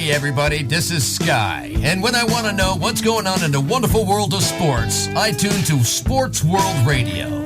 Hey everybody, this is Sky, and when I want to know what's going on in the wonderful world of sports, I tune to Sports World Radio.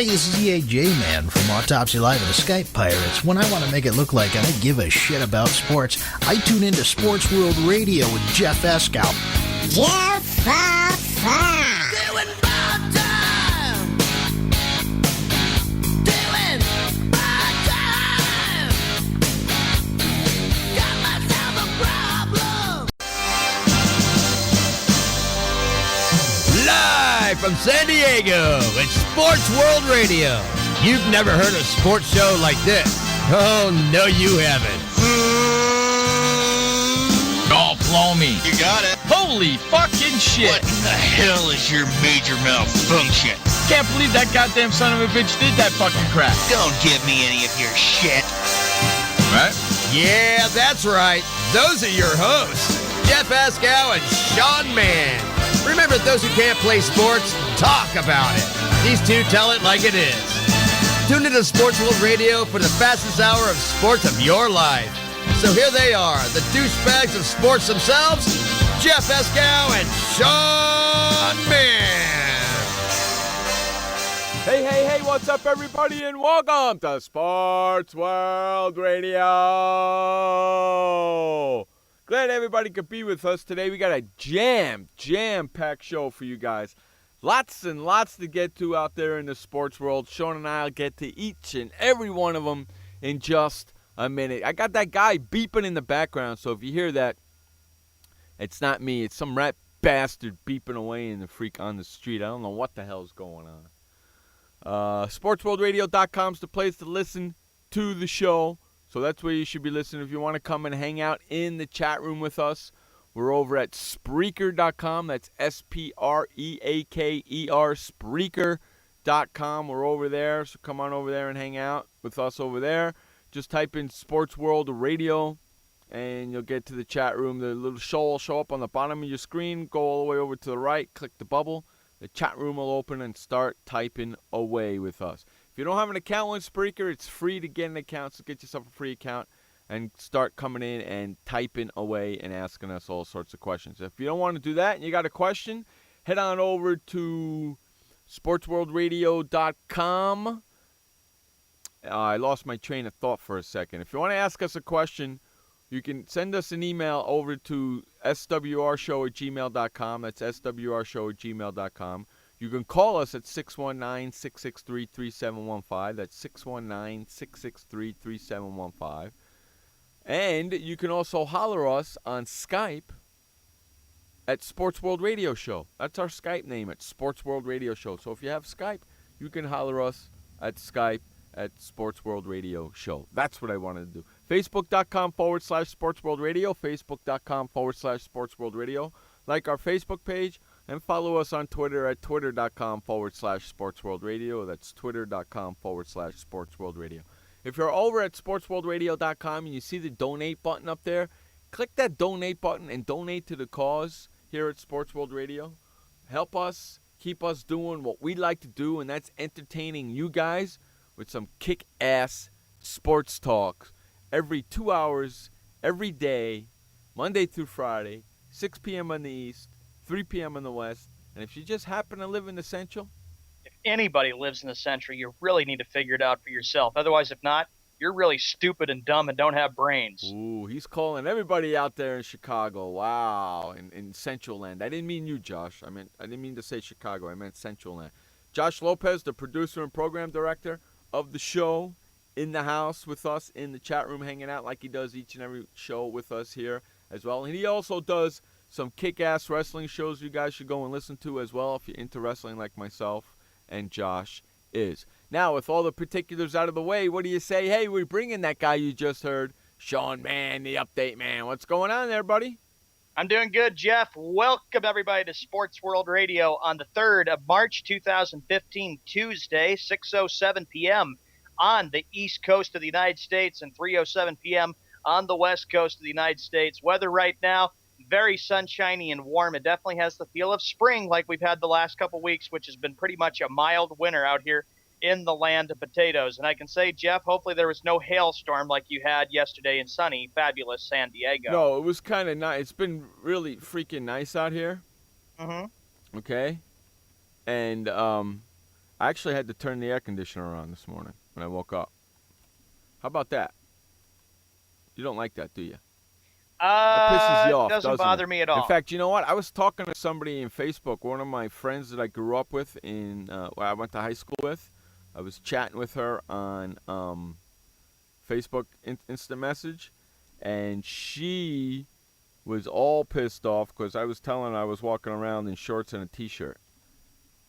Hey, this is EAJ Man from Autopsy Live and the Skype Pirates. When I want to make it look like I give a shit about sports, I tune into Sports World Radio with Jeff Escow. Jeff Doing my time. Doing my time. Got myself a problem. Live from San Diego, it's Sports World Radio. You've never heard a sports show like this. Oh, no, you haven't. Oh, blow me. You got it. Holy fucking shit. What in the hell is your major malfunction? Can't believe that goddamn son of a bitch did that fucking crap. Don't give me any of your shit. Right? Yeah, that's right. Those are your hosts, Jeff Ascow and Sean Mann. Remember, those who can't play sports, talk about it. These two tell it like it is. Tune into Sports World Radio for the fastest hour of sports of your life. So here they are, the douchebags of sports themselves, Jeff Ascow and Sean Mann. Hey, what's up, everybody, and welcome to Sports World Radio. Glad everybody could be with us today. We got a jam-packed show for you guys. Lots and lots to get to out there in the sports world. Sean and I will get to each and every one of them in just a minute. I got that guy beeping in the background, so if you hear that, it's not me. It's some rat bastard beeping away in the freak on the street. I don't know what the hell's going on. SportsWorldRadio.com is the place to listen to the show. So that's where you should be listening. If you want to come and hang out in the chat room with us, we're over at Spreaker.com. That's Spreaker, Spreaker.com. We're over there, so come on over there and hang out with us over there. Just type in Sports World Radio, and you'll get to the chat room. The little show will show up on the bottom of your screen. Go all the way over to the right, click the bubble. The chat room will open and start typing away with us. If you don't have an account with Spreaker, it's free to get an account, so get yourself a free account and start coming in and typing away and asking us all sorts of questions. If you don't want to do that and you got a question, head on over to SportsWorldRadio.com. I lost my train of thought for a second. If you want to ask us a question, you can send us an email over to swrshow@gmail.com. That's swrshow@gmail.com. You can call us at 619-663-3715. That's 619-663-3715. And you can also holler us on Skype at Sports World Radio Show. That's our Skype name, at Sports World Radio Show. So if you have Skype, you can holler us at Skype at Sports World Radio Show. That's what I wanted to do. Facebook.com/Sports World Radio. Facebook.com/Sports World Radio. Like our Facebook page. And follow us on Twitter at Twitter.com/Sports World Radio. That's Twitter.com/Sports World Radio. If you're over at SportsWorldRadio.com and you see the donate button up there, click that donate button and donate to the cause here at Sports World Radio. Help us, keep us doing what we like to do, and that's entertaining you guys with some kick-ass sports talk every 2 hours, every day, Monday through Friday, 6 p.m. in the East, 3 p.m. in the West. And if you just happen to live in the Central, if anybody lives in the Central, you really need to figure it out for yourself. Otherwise, if not, you're really stupid and dumb and don't have brains. Ooh, he's calling everybody out there in Chicago. Wow, in Central Land. I didn't mean you, Josh. I didn't mean to say Chicago. I meant Central Land. Josh Lopez, the producer and program director of the show, in the house with us in the chat room, hanging out like he does each and every show with us here as well. And he also does some kick-ass wrestling shows you guys should go and listen to as well if you're into wrestling like myself and Josh is. Now, with all the particulars out of the way, what do you say? Hey, we're bringing that guy you just heard, Sean Mann, the update man. What's going on there, buddy? I'm doing good, Jeff. Welcome, everybody, to Sports World Radio on the 3rd of March, 2015, Tuesday, 6:07 p.m. on the East Coast of the United States and 3:07 p.m. on the West Coast of the United States. Weather right now, very sunshiny and warm. It definitely has the feel of spring like we've had the last couple weeks, which has been pretty much a mild winter out here in the land of potatoes. And I can say, Jeff, hopefully there was no hailstorm like you had yesterday in sunny, fabulous San Diego. No, it was kind of nice. It's been really freaking nice out here. Mm-hmm. Okay? And I actually had to turn the air conditioner on this morning when I woke up. How about that? You don't like that, do you? That pisses you off, doesn't bother me at all. In fact, you know what? I was talking to somebody in Facebook, one of my friends that I grew up with where I went to high school with. I was chatting with her on Facebook instant message, and she was all pissed off because I was telling her I was walking around in shorts and a T-shirt.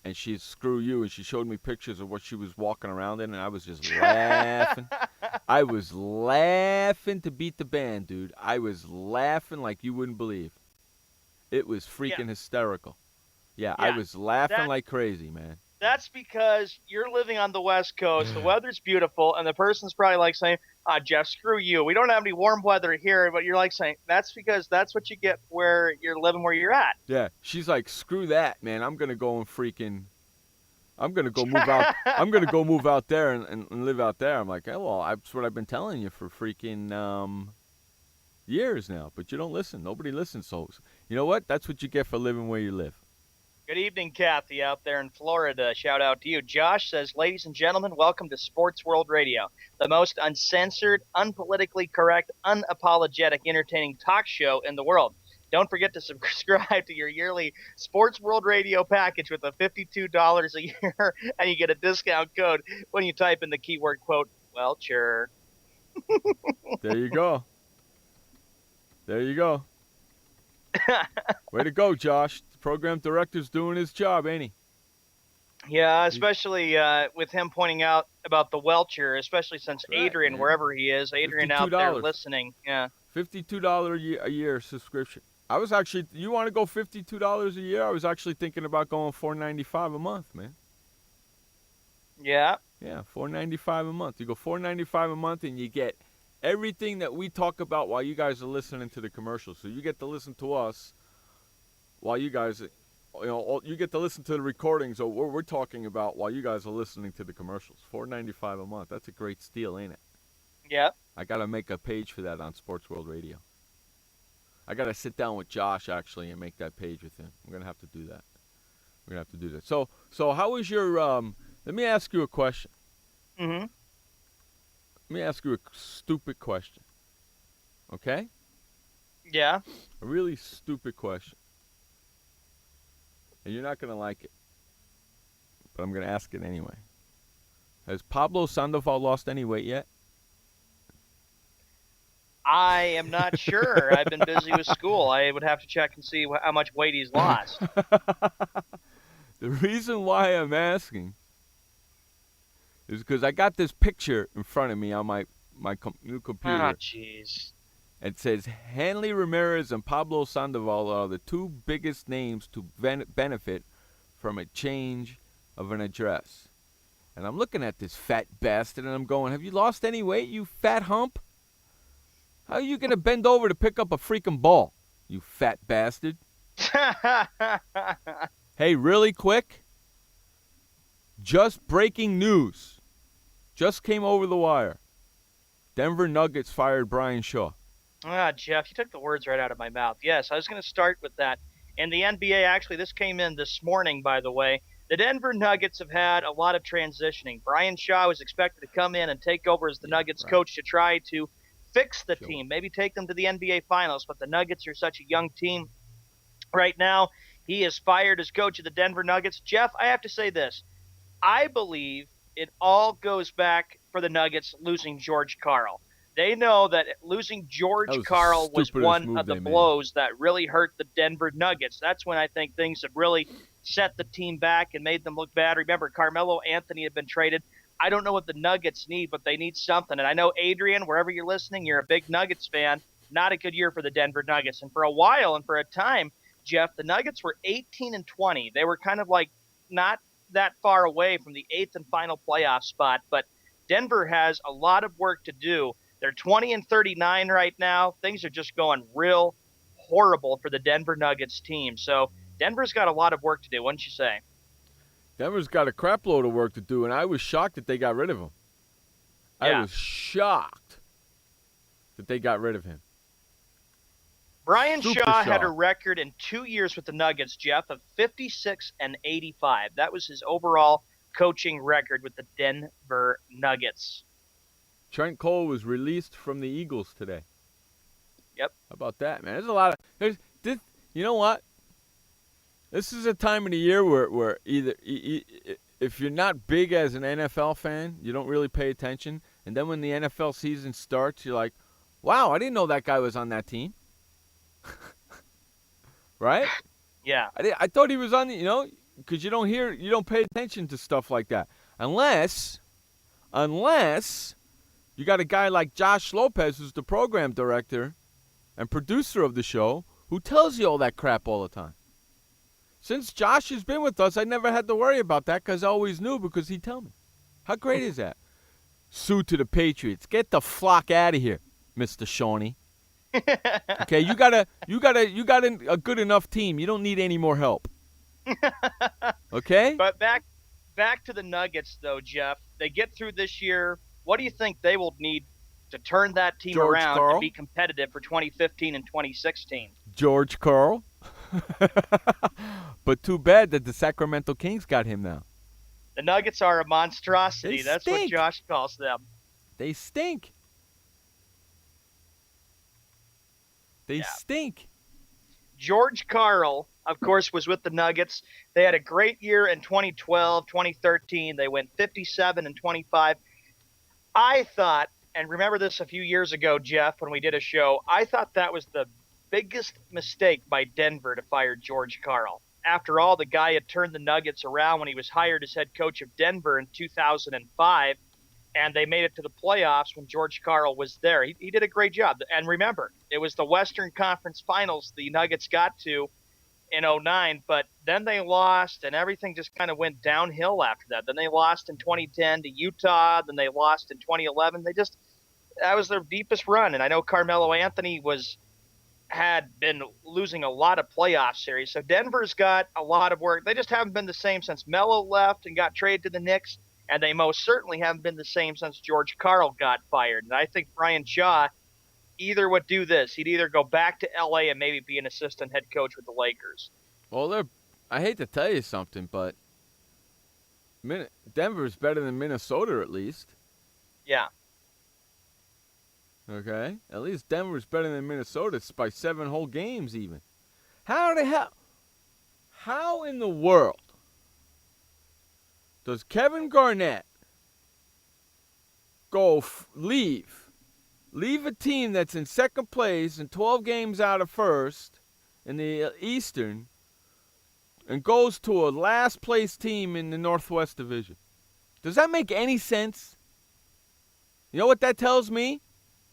and she's screw you, and she showed me pictures of what she was walking around in, and I was just laughing. I was laughing to beat the band, dude. I was laughing like you wouldn't believe. It was freaking hysterical. Yeah, I was laughing like crazy, man. That's because you're living on the West Coast. The weather's beautiful, and the person's probably like saying, Jeff, screw you. We don't have any warm weather here, but you're like saying, that's because that's what you get where you're living where you're at. Yeah, she's like, screw that, man. I'm going to go move out. I'm going to go move out there and live out there. I'm like, well, that's what I've been telling you for freaking years now, but you don't listen. Nobody listens. So, you know what? That's what you get for living where you live. Good evening, Kathy, out there in Florida. Shout out to you. Josh says, ladies and gentlemen, welcome to Sports World Radio, the most uncensored, unpolitically correct, unapologetic, entertaining talk show in the world. Don't forget to subscribe to your yearly Sports World Radio package with a $52 a year, and you get a discount code when you type in the keyword, quote, Welcher. There you go. There you go. Way to go, Josh. The program director's doing his job, ain't he? Yeah, especially with him pointing out about the Welcher, especially since Adrian, wherever he is, Adrian out there listening. Yeah, $52 a year subscription. I was actually, you want to go $52 a year? I was actually thinking about going $4.95 a month, man. Yeah. Yeah, $4.95 a month. You go $4.95 a month, and you get everything that we talk about while you guys are listening to the commercials. So you get to listen to us while you guys, you get to listen to the recordings of what we're talking about while you guys are listening to the commercials. $4.95 a month. That's a great steal, ain't it? Yeah. I got to make a page for that on Sports World Radio. I got to sit down with Josh, actually, and make that page with him. I'm going to have to do that. We're going to have to do that. So how was your, let me ask you a question. Mm-hmm. Let me ask you a stupid question. Okay? Yeah. A really stupid question. And you're not going to like it. But I'm going to ask it anyway. Has Pablo Sandoval lost any weight yet? I am not sure. I've been busy with school. I would have to check and see how much weight he's lost. The reason why I'm asking is because I got this picture in front of me on my new computer. Oh, jeez. It says, Hanley Ramirez and Pablo Sandoval are the two biggest names to benefit from a change of an address. And I'm looking at this fat bastard, and I'm going, have you lost any weight, you fat hump? How are you going to bend over to pick up a freaking ball, you fat bastard? Hey, really quick, just breaking news. Just came over the wire. Denver Nuggets fired Brian Shaw. Jeff, you took the words right out of my mouth. Yes, I was going to start with that. And the NBA, actually, this came in this morning, by the way. The Denver Nuggets have had a lot of transitioning. Brian Shaw was expected to come in and take over as the Nuggets coach to try to fix the team, maybe take them to the NBA Finals. But the Nuggets are such a young team right now. He is fired as coach of the Denver Nuggets. Jeff, I have to say this. I believe it all goes back for the Nuggets losing George Karl. They know that losing George Karl was one of the blows that really hurt the Denver Nuggets. That's when I think things have really set the team back and made them look bad. Remember, Carmelo Anthony had been traded. I don't know what the Nuggets need, but they need something. And I know, Adrian, wherever you're listening, you're a big Nuggets fan. Not a good year for the Denver Nuggets. And for a while and for a time, Jeff, the Nuggets were 18-20. They were kind of like not that far away from the 8th and final playoff spot. But Denver has a lot of work to do. They're 20-39 right now. Things are just going real horrible for the Denver Nuggets team. So Denver's got a lot of work to do, wouldn't you say? Denver's got a crap load of work to do, and I was shocked that they got rid of him. I was shocked that they got rid of him. Brian Shaw had a record in 2 years with the Nuggets, Jeff, of 56-85. That was his overall coaching record with the Denver Nuggets. Trent Cole was released from the Eagles today. Yep. How about that, man? There's a lot of you know what? This is a time of the year where either if you're not big as an NFL fan, you don't really pay attention, and then when the NFL season starts, you're like, "Wow, I didn't know that guy was on that team." Right? Yeah. I thought he was on the, because you don't pay attention to stuff like that. Unless you got a guy like Josh Lopez, who's the program director and producer of the show, who tells you all that crap all the time. Since Josh has been with us, I never had to worry about that because I always knew because he'd tell me. How great is that? Sue to the Patriots. Get the flock out of here, Mr. Shawnee. Okay, you got a good enough team. You don't need any more help. Okay? But back to the Nuggets, though, Jeff. They get through this year. What do you think they will need to turn that team George around Karl? and be competitive for 2015 and 2016? George Karl. But too bad that the Sacramento Kings got him now. The Nuggets are a monstrosity. They That's what stink. Josh calls them. They stink. They stink. George Karl, of course, was with the Nuggets. They had a great year in 2012, 2013. They went 57 and 25. I thought, and remember this a few years ago, Jeff, when we did a show, I thought that was the biggest mistake by Denver to fire George Karl. After all, the guy had turned the Nuggets around when he was hired as head coach of Denver in 2005, and they made it to the playoffs when George Karl was there. He did a great job. And remember, it was the Western Conference Finals the Nuggets got to in 2009, but then they lost, and everything just kind of went downhill after that. Then they lost in 2010 to Utah. Then they lost in 2011. That was their deepest run, and I know Carmelo Anthony had been losing a lot of playoff series. So Denver's got a lot of work. They just haven't been the same since Melo left and got traded to the Knicks, and they most certainly haven't been the same since George Karl got fired. And I think Brian Shaw either would do this. He'd either go back to L.A. and maybe be an assistant head coach with the Lakers. Well, I hate to tell you something, but Denver's better than Minnesota at least. Yeah. Okay? At least Denver's better than Minnesota. It's by 7 whole games even. How in the world does Kevin Garnett leave a team that's in second place and 12 games out of first in the Eastern and goes to a last place team in the Northwest Division? Does that make any sense? You know what that tells me?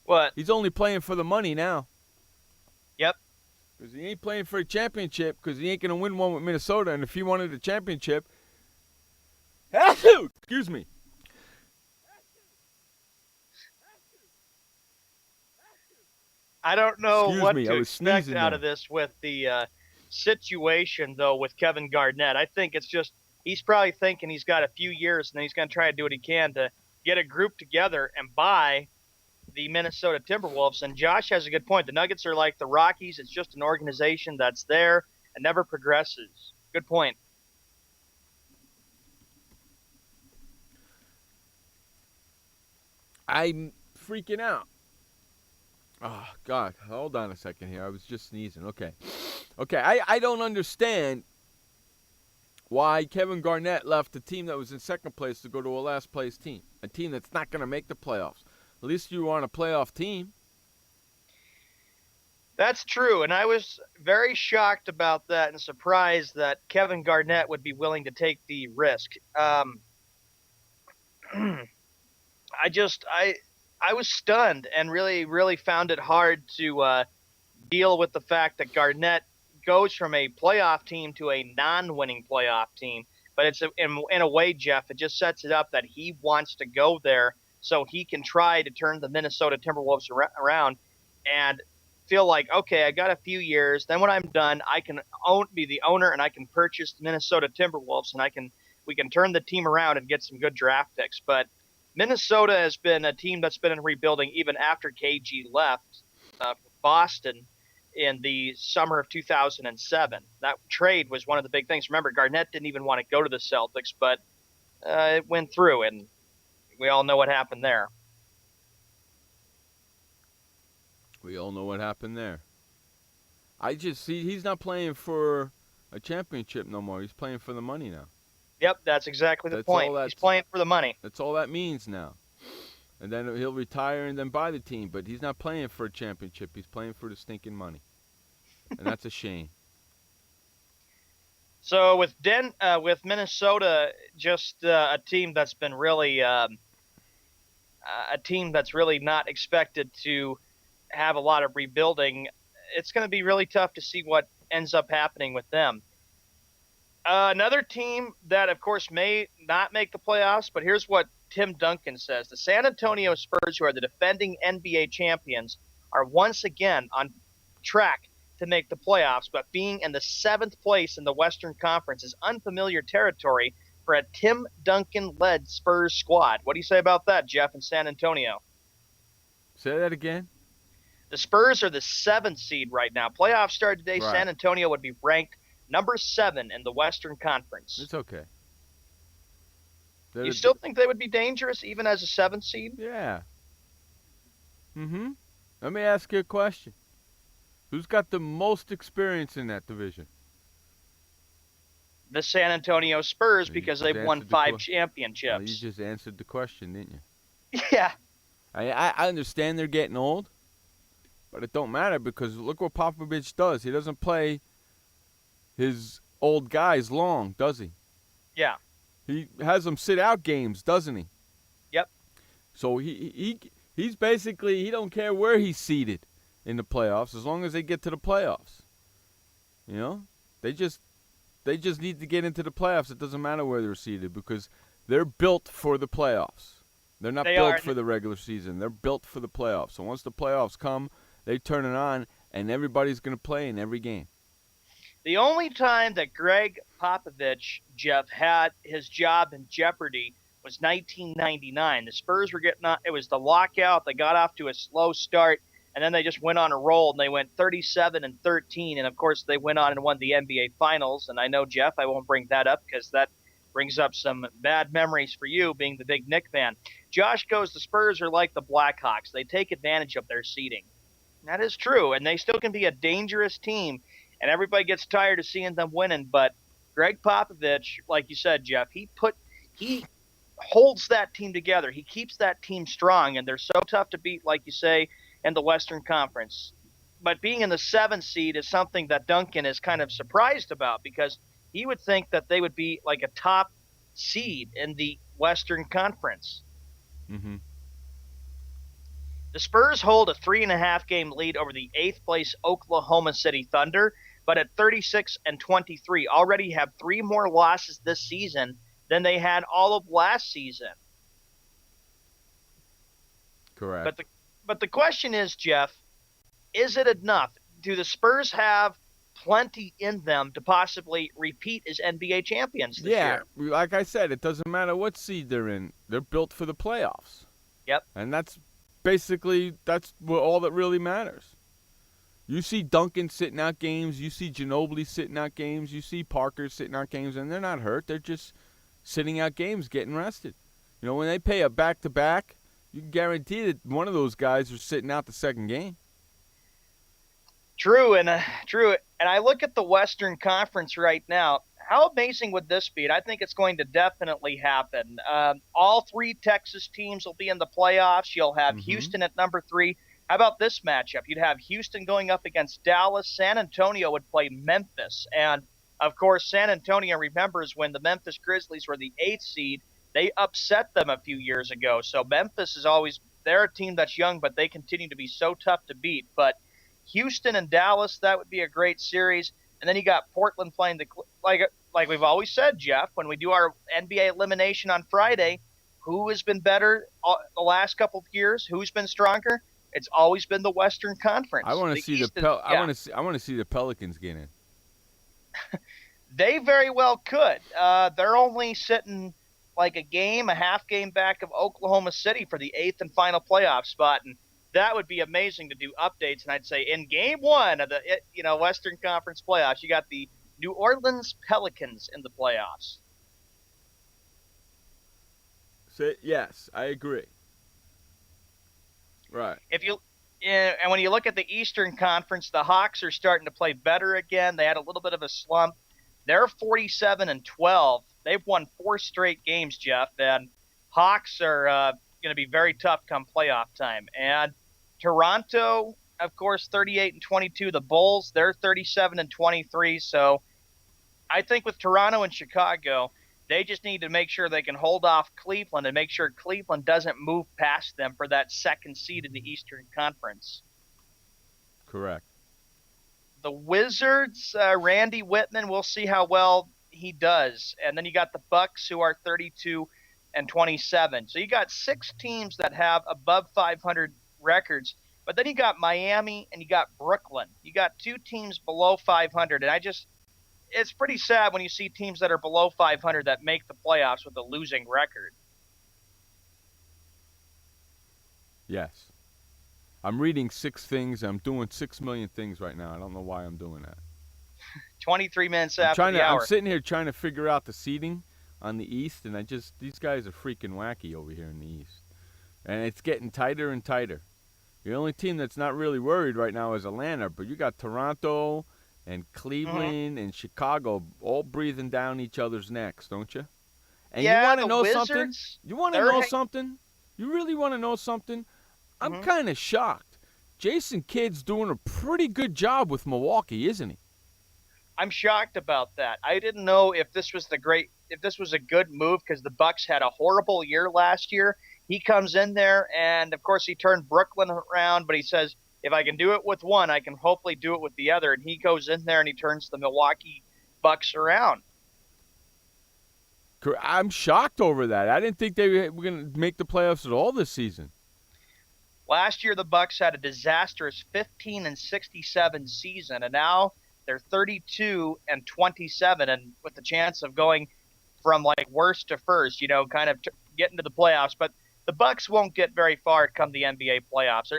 What? He's only playing for the money now. Yep. Because he ain't playing for a championship because he ain't going to win one with Minnesota. And if he wanted a championship, excuse me. I don't know what to expect out of there. this with the situation, though, with Kevin Garnett. I think it's just he's probably thinking he's got a few years and then he's going to try to do what he can to get a group together and buy the Minnesota Timberwolves. And Josh has a good point. The Nuggets are like the Rockies. It's just an organization that's there and never progresses. Good point. I'm freaking out. Oh, God. Hold on a second here. I was just sneezing. Okay. I don't understand why Kevin Garnett left a team that was in second place to go to a last place team, a team that's not going to make the playoffs. At least you were on a playoff team. That's true, and I was very shocked about that and surprised that Kevin Garnett would be willing to take the risk. I was stunned and really, really found it hard to deal with the fact that Garnett goes from a playoff team to a non-winning playoff team. But it's in a way, Jeff, it just sets it up that he wants to go there so he can try to turn the Minnesota Timberwolves around and feel like, okay, I got a few years. Then when I'm done, I can be the owner and I can purchase the Minnesota Timberwolves and we can turn the team around and get some good draft picks. But Minnesota has been a team that's been in rebuilding even after KG left for Boston in the summer of 2007. That trade was one of the big things. Remember, Garnett didn't even want to go to the Celtics, but it went through, and we all know what happened there. We all know what happened there. I just see he's not playing for a championship no more. He's playing for the money now. Yep, that's exactly the point. He's playing for the money. That's all that means now. And then he'll retire and then buy the team. But he's not playing for a championship. He's playing for the stinking money. And that's a shame. So with Minnesota, just a team that's been really a team that's really not expected to have a lot of rebuilding, it's going to be really tough to see what ends up happening with them. Another team that, of course, may not make the playoffs, but here's what Tim Duncan says. The San Antonio Spurs, who are the defending NBA champions, are once again on track to make the playoffs, but being in the 7th place in the Western Conference is unfamiliar territory for a Tim Duncan-led Spurs squad. What do you say about that, Jeff, in San Antonio? Say that again. The Spurs are the 7th seed right now. Playoffs start today. Right. San Antonio would be ranked number 7 in the Western Conference. It's okay. You still think they would be dangerous even as a 7th seed? Yeah. Let me ask you a question. Who's got the most experience in that division? The San Antonio Spurs, You because just they've won answered the 5 Well, championships. you just answered the question, didn't you? Yeah. I understand they're getting old, but it don't matter because look what Popovich does. He doesn't play his old guys long, does he? Yeah. He has them sit out games, doesn't he? Yep. So he's basically, he don't care where he's seated in the playoffs as long as they get to the playoffs. You know? They just need to get into the playoffs. It doesn't matter where they're seated because they're built for the playoffs. They're not built for the regular season. They're built for the playoffs. So once the playoffs come, they turn it on, and everybody's going to play in every game. The only time that Greg Popovich, Jeff, had his job in jeopardy was 1999. The Spurs were getting on. It was the lockout. They got off to a slow start, and then they just went on a roll, and they went 37-13. And, of course, they went on and won the NBA Finals. And I know, Jeff, I won't bring that up because that brings up some bad memories for you, being the big Knick fan. Josh goes, the Spurs are like the Blackhawks. They take advantage of their seeding. That is true, and they still can be a dangerous team, and everybody gets tired of seeing them winning. But Greg Popovich, like you said, Jeff, he holds that team together. He keeps that team strong, and they're so tough to beat, like you say, in the Western Conference. But being in the 7th seed is something that Duncan is kind of surprised about because he would think that they would be like a top seed in the Western Conference. Mm-hmm. The Spurs hold a 3.5-game lead over the 8th place Oklahoma City Thunder, but at 36-23 already have 3 more losses this season than they had all of last season. Correct. But the question is, Jeff, is it enough? Do the Spurs have plenty in them to possibly repeat as NBA champions this year? Yeah, like I said, it doesn't matter what seed they're in. They're built for the playoffs. Yep. And that's all that really matters. You see Duncan sitting out games. You see Ginobili sitting out games. You see Parker sitting out games, and they're not hurt. They're just sitting out games, getting rested. You know, when they pay a back-to-back, you can guarantee that one of those guys are sitting out the second game. True, and I look at the Western Conference right now. How amazing would this be? And I think it's going to definitely happen. All 3 Texas teams will be in the playoffs. You'll have Houston at number 3. How about this matchup? You'd have Houston going up against Dallas. San Antonio would play Memphis. And, of course, San Antonio remembers when the Memphis Grizzlies were the 8th seed, they upset them a few years ago. So Memphis is always – they're a team that's young, but they continue to be so tough to beat. But Houston and Dallas, that would be a great series. And then you got Portland playing the like we've always said, Jeff, when we do our NBA elimination on Friday, who has been better the last couple of years? Who's been stronger? It's always been the Western Conference. I want to see I want to see the Pelicans get in. They very well could. They're only sitting like a half game back of Oklahoma City for the 8th and final playoff spot, and that would be amazing to do updates. And I'd say in game 1 of the Western Conference playoffs, you got the New Orleans Pelicans in the playoffs. Yes, I agree. Right. And when you look at the Eastern Conference, the Hawks are starting to play better again. They had a little bit of a slump. They're 47-12. They've won 4 straight games, Jeff. And Hawks are going to be very tough come playoff time. And Toronto, of course, 38-22. The Bulls, they're 37-23. So I think with Toronto and Chicago, they just need to make sure they can hold off Cleveland and make sure Cleveland doesn't move past them for that second seed in the Eastern Conference. Correct. The Wizards, Randy Whitman, we'll see how well he does. And then you got the Bucks, who are 32 and 27. So you got 6 teams that have above 500 records. But then you got Miami and you got Brooklyn. You got 2 teams below 500. And it's pretty sad when you see teams that are below 500 that make the playoffs with a losing record. Yes. I'm reading 6 things. I'm doing 6 million things right now. I don't know why I'm doing that. 23 minutes after the hour. I'm sitting here trying to figure out the seeding on the East, and these guys are freaking wacky over here in the East. And it's getting tighter and tighter. The only team that's not really worried right now is Atlanta, but you got Toronto and Cleveland and Chicago all breathing down each other's necks, don't you? And yeah, you want to know Wizards, something? You want to know something? You really want to know something? I'm kind of shocked. Jason Kidd's doing a pretty good job with Milwaukee, isn't he? I'm shocked about that. I didn't know if this was a good move because the Bucks had a horrible year last year. He comes in there, and of course he turned Brooklyn around, but he says, if I can do it with one, I can hopefully do it with the other. And he goes in there and he turns the Milwaukee Bucks around. I'm shocked over that. I didn't think they were going to make the playoffs at all this season. Last year the Bucks had a disastrous 15 and 67 season, and now they're 32 and 27, and with the chance of going from like worst to first, kind of getting to the playoffs. But the Bucks won't get very far come the NBA playoffs.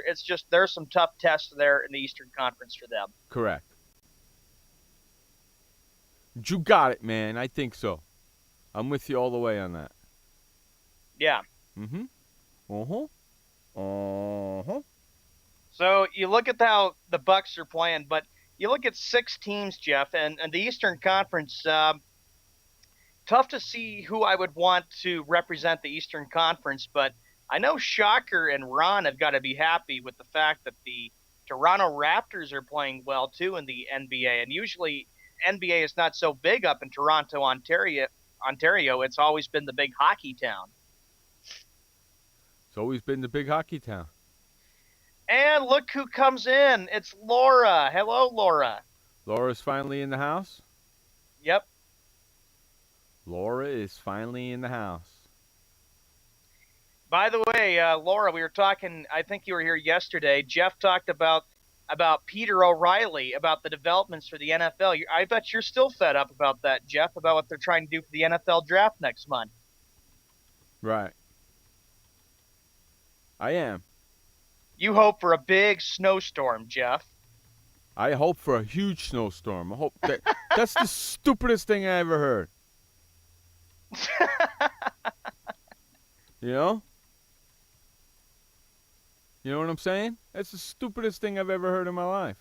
There's some tough tests there in the Eastern Conference for them. Correct. You got it, man. I think so. I'm with you all the way on that. Yeah. Mm-hmm. Uh-huh. Uh-huh. So you look at how the Bucks are playing, but you look at 6 teams, Jeff, and the Eastern Conference, tough to see who I would want to represent the Eastern Conference, but I know Shocker and Ron have got to be happy with the fact that the Toronto Raptors are playing well, too, in the NBA. And usually NBA is not so big up in Toronto, Ontario. It's always been the big hockey town. It's always been the big hockey town. And look who comes in. It's Laura. Hello, Laura. Laura's finally in the house? Yep. Laura is finally in the house. By the way, Laura, we were talking, I think you were here yesterday. Jeff talked about Peter O'Reilly, about the developments for the NFL. I bet you're still fed up about that, Jeff, about what they're trying to do for the NFL draft next month. Right. I am. You hope for a big snowstorm, Jeff. I hope for a huge snowstorm. I hope that's the stupidest thing I ever heard. You know? You know what I'm saying? That's the stupidest thing I've ever heard in my life.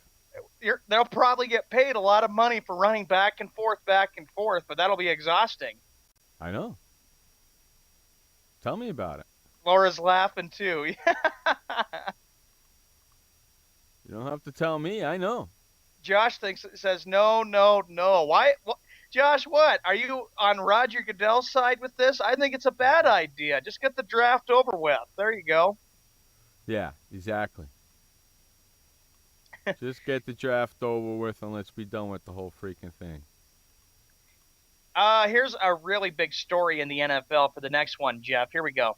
They'll probably get paid a lot of money for running back and forth, but that'll be exhausting. I know. Tell me about it. Laura's laughing, too. You don't have to tell me. I know. Josh says, no. Why? Josh, what? Are you on Roger Goodell's side with this? I think it's a bad idea. Just get the draft over with. There you go. Yeah, exactly. Just get the draft over with and let's be done with the whole freaking thing. Here's a really big story in the NFL for the next one, Jeff. Here we go.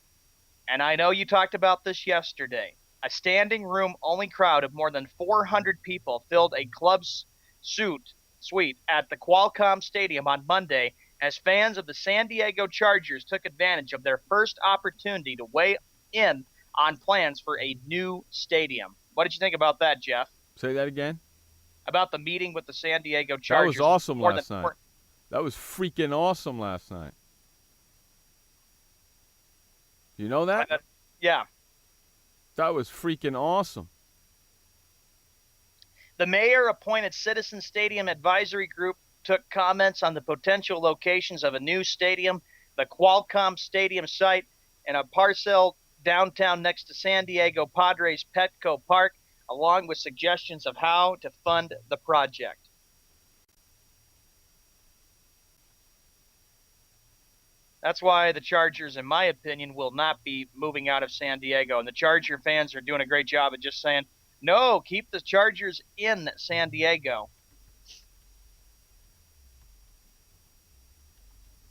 And I know you talked about this yesterday. A standing room only crowd of more than 400 people filled a club suite at the Qualcomm Stadium on Monday as fans of the San Diego Chargers took advantage of their first opportunity to weigh in on plans for a new stadium. What did you think about that, Jeff? Say that again? About the meeting with the San Diego Chargers. That was awesome last night. That was freaking awesome last night. You know that? Yeah. That was freaking awesome. The mayor-appointed Citizen Stadium Advisory Group took comments on the potential locations of a new stadium, the Qualcomm Stadium site, and a parcel downtown next to San Diego Padres Petco Park, along with suggestions of how to fund the project. That's why the Chargers, in my opinion, will not be moving out of San Diego. And the Charger fans are doing a great job of just saying, no, keep the Chargers in San Diego.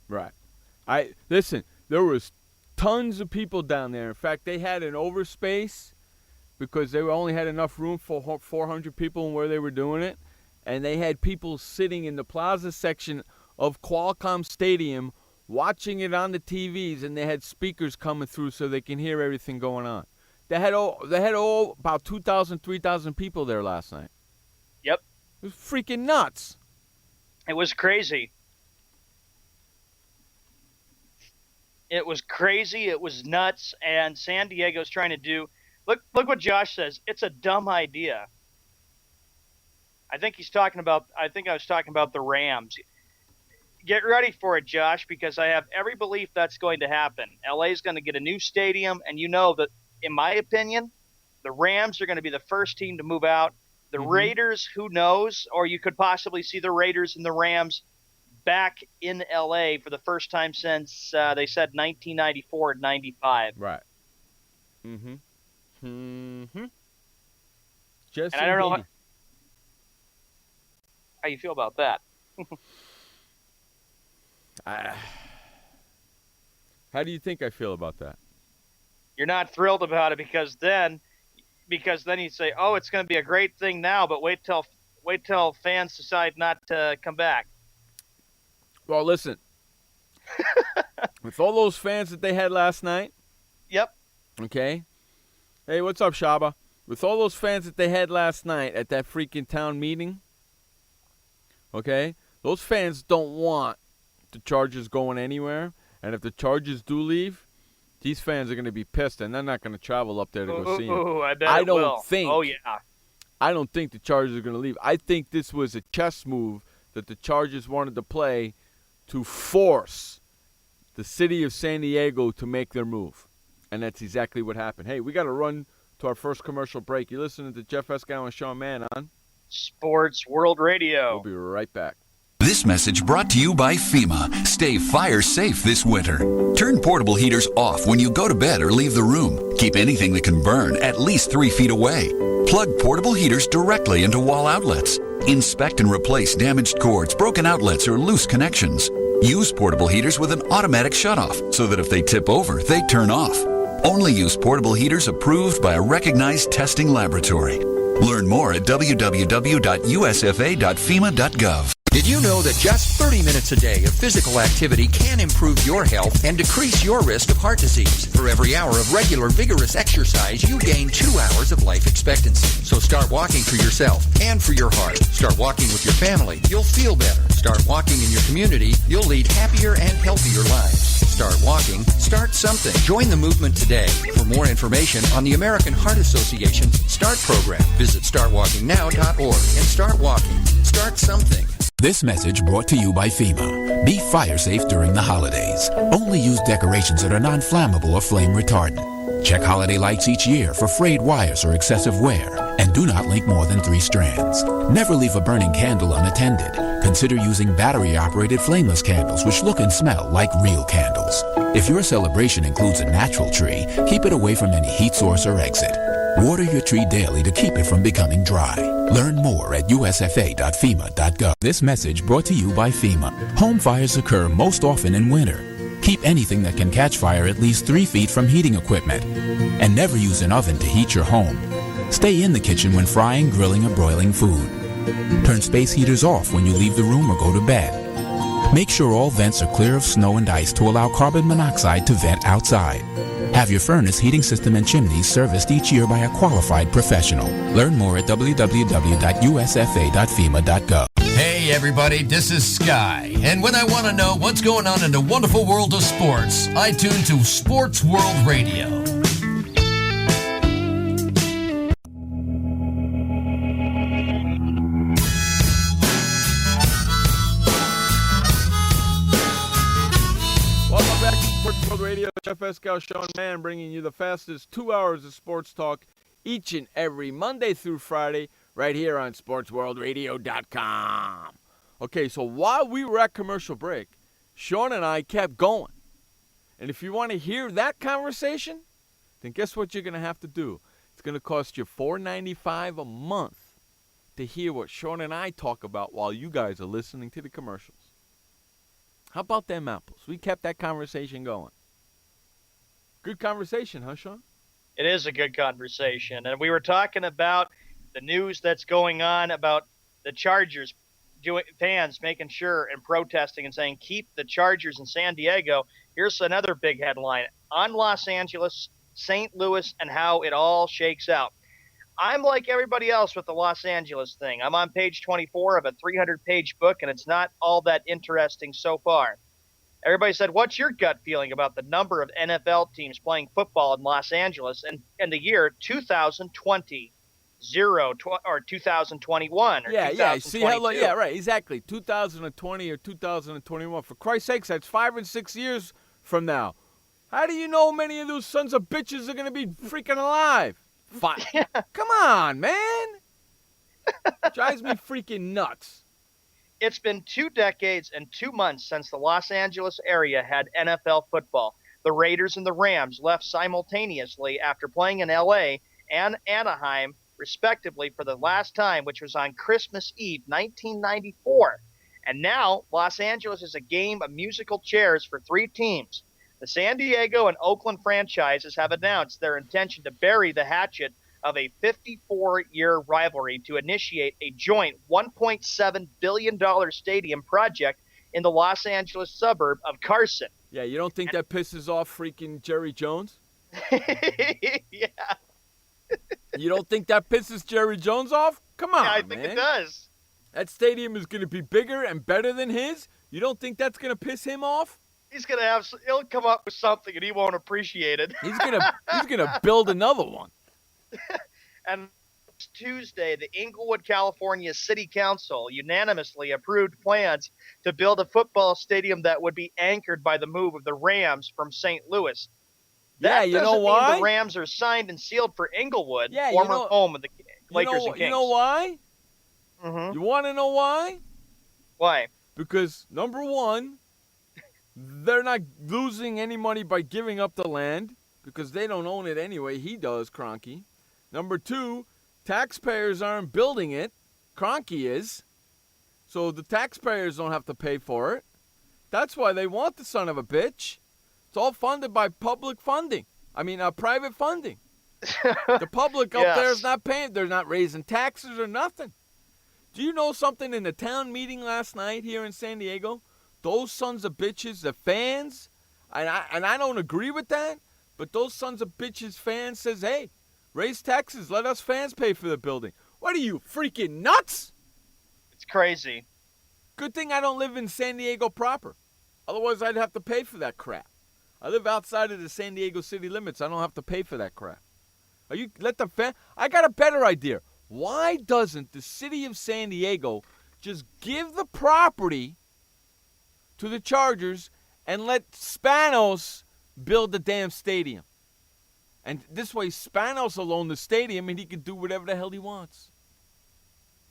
Right. Listen, there was tons of people down there. In fact, they had an overspace because they only had enough room for 400 people where they were doing it. And they had people sitting in the plaza section of Qualcomm Stadium watching it on the TVs, and they had speakers coming through so they can hear everything going on. They had about 2,000, 3,000 people there last night. Yep. It was freaking nuts. It was crazy. It was crazy. It was nuts. And San Diego's trying to do. Look what Josh says. It's a dumb idea. I think I was talking about the Rams. Get ready for it, Josh, because I have every belief that's going to happen. LA is going to get a new stadium, and you know that, in my opinion, the Rams are going to be the first team to move out. The Raiders, who knows? Or you could possibly see the Raiders and the Rams back in LA for the first time since, they said, 1994 and 95. Right. Mm-hmm. Mm-hmm. Just and I don't know how you feel about that. How do you think I feel about that? You're not thrilled about it because then you'd say, "Oh, it's going to be a great thing now," but wait till fans decide not to come back. Well, listen. With all those fans that they had last night. Yep. Okay. Hey, what's up, Shaba? With all those fans that they had last night at that freaking town meeting. Okay, those fans don't want the Chargers going anywhere, and if the Chargers do leave, these fans are going to be pissed, and they're not going to travel up there to go see them. I bet it will. think. Oh yeah. I don't think the Chargers are going to leave. I think this was a chess move that the Chargers wanted to play to force the city of San Diego to make their move, and that's exactly what happened. Hey, we got to run to our first commercial break. You're listening to Jeff Escow and Sean Mann on Sports World Radio. We'll be right back. This message brought to you by FEMA. Stay fire safe this winter. Turn portable heaters off when you go to bed or leave the room. Keep anything that can burn at least 3 feet away. Plug portable heaters directly into wall outlets. Inspect and replace damaged cords, broken outlets, or loose connections. Use portable heaters with an automatic shutoff so that if they tip over, they turn off. Only use portable heaters approved by a recognized testing laboratory. Learn more at www.usfa.fema.gov. Did you know that just 30 minutes a day of physical activity can improve your health and decrease your risk of heart disease? For every hour of regular, vigorous exercise, you gain 2 hours of life expectancy. So start walking for yourself and for your heart. Start walking with your family. You'll feel better. Start walking in your community. You'll lead happier and healthier lives. Start walking. Start something. Join the movement today. For more information on the American Heart Association's START program, visit startwalkingnow.org and start walking. Start something. This message brought to you by FEMA. Be fire safe during the holidays. Only use decorations that are non-flammable or flame retardant. Check holiday lights each year for frayed wires or excessive wear. And do not link more than 3 strands. Never leave a burning candle unattended. Consider using battery-operated flameless candles which look and smell like real candles. If your celebration includes a natural tree, keep it away from any heat source or exit. Water your tree daily to keep it from becoming dry. Learn more at usfa.fema.gov. This message brought to you by FEMA. Home fires occur most often in winter. Keep anything that can catch fire at least 3 feet from heating equipment. And never use an oven to heat your home. Stay in the kitchen when frying, grilling, or broiling food. Turn space heaters off when you leave the room or go to bed. Make sure all vents are clear of snow and ice to allow carbon monoxide to vent outside. Have your furnace, heating system, and chimneys serviced each year by a qualified professional. Learn more at www.usfa.fema.gov. Hey everybody, this is Sky, and when I want to know what's going on in the wonderful world of sports, I tune to Sports World Radio. Welcome back to Sports World Radio. Jeff Escow, Sean Mann, bringing you the fastest 2 hours of sports talk each and every Monday through Friday right here on SportsWorldRadio.com. Okay, so while we were at commercial break, Sean and I kept going. And if you want to hear that conversation, then guess what you're going to have to do? It's going to cost you $4.95 a month to hear what Sean and I talk about while you guys are listening to the commercials. How about them apples? We kept that conversation going. Good conversation, huh, Sean? It is a good conversation. And we were talking about the news that's going on about the Chargers fans making sure and protesting and saying, keep the Chargers in San Diego. Here's another big headline on Los Angeles, St. Louis, and how it all shakes out. I'm like everybody else with the Los Angeles thing. I'm on page 24 of a 300-page book, and it's not all that interesting so far. Everybody said, what's your gut feeling about the number of NFL teams playing football in Los Angeles in the year 2020, or 2021, or 2021? See how, yeah, right, exactly. 2020 or 2021. For Christ's sakes, that's 5 and 6 years from now. How do you know many of those sons of bitches are going to be freaking alive? 5. Come on, man. Drives me freaking nuts. It's been 2 decades and 2 months since the Los Angeles area had NFL football. The Raiders and the Rams left simultaneously after playing in L.A. and Anaheim, respectively, for the last time, which was on Christmas Eve, 1994. And now, Los Angeles is a game of musical chairs for 3 teams. The San Diego and Oakland franchises have announced their intention to bury the hatchet of a 54-year rivalry to initiate a joint $1.7 billion stadium project in the Los Angeles suburb of Carson. Yeah, you don't think that pisses off freaking Jerry Jones? Yeah. You don't think that pisses Jerry Jones off? Come on, yeah, I think man. it does. That stadium is going to be bigger and better than his? You don't think that's going to piss him off? He'll come up with something and he won't appreciate it. He's gonna build another one. And Tuesday, the Inglewood, California City Council unanimously approved plans to build a football stadium that would be anchored by the move of the Rams from St. Louis. That you know doesn't why? mean the Rams are signed and sealed for Inglewood, Yeah, former home of the Lakers and Kings. You know why? Mm-hmm. You want to know why? Why? Because, number one, they're not losing any money by giving up the land because they don't own it anyway. He does, Kroenke. Number two, taxpayers aren't building it. Kroenke is. So the taxpayers don't have to pay for it. That's why they want the son of a bitch. It's all funded by private funding. The public up there is not paying. They're not raising taxes or nothing. Do you know something in the town meeting last night here in San Diego? Those sons of bitches, the fans, and I don't agree with that, but those sons of bitches fans says, hey, raise taxes, let us fans pay for the building. What are you, freaking nuts? It's crazy. Good thing I don't live in San Diego proper. Otherwise, I'd have to pay for that crap. I live outside of the San Diego city limits. I don't have to pay for that crap. I got a better idea. Why doesn't the city of San Diego just give the property to the Chargers and let Spanos build the damn stadium? And this way, Spanos will own the stadium and he can do whatever the hell he wants.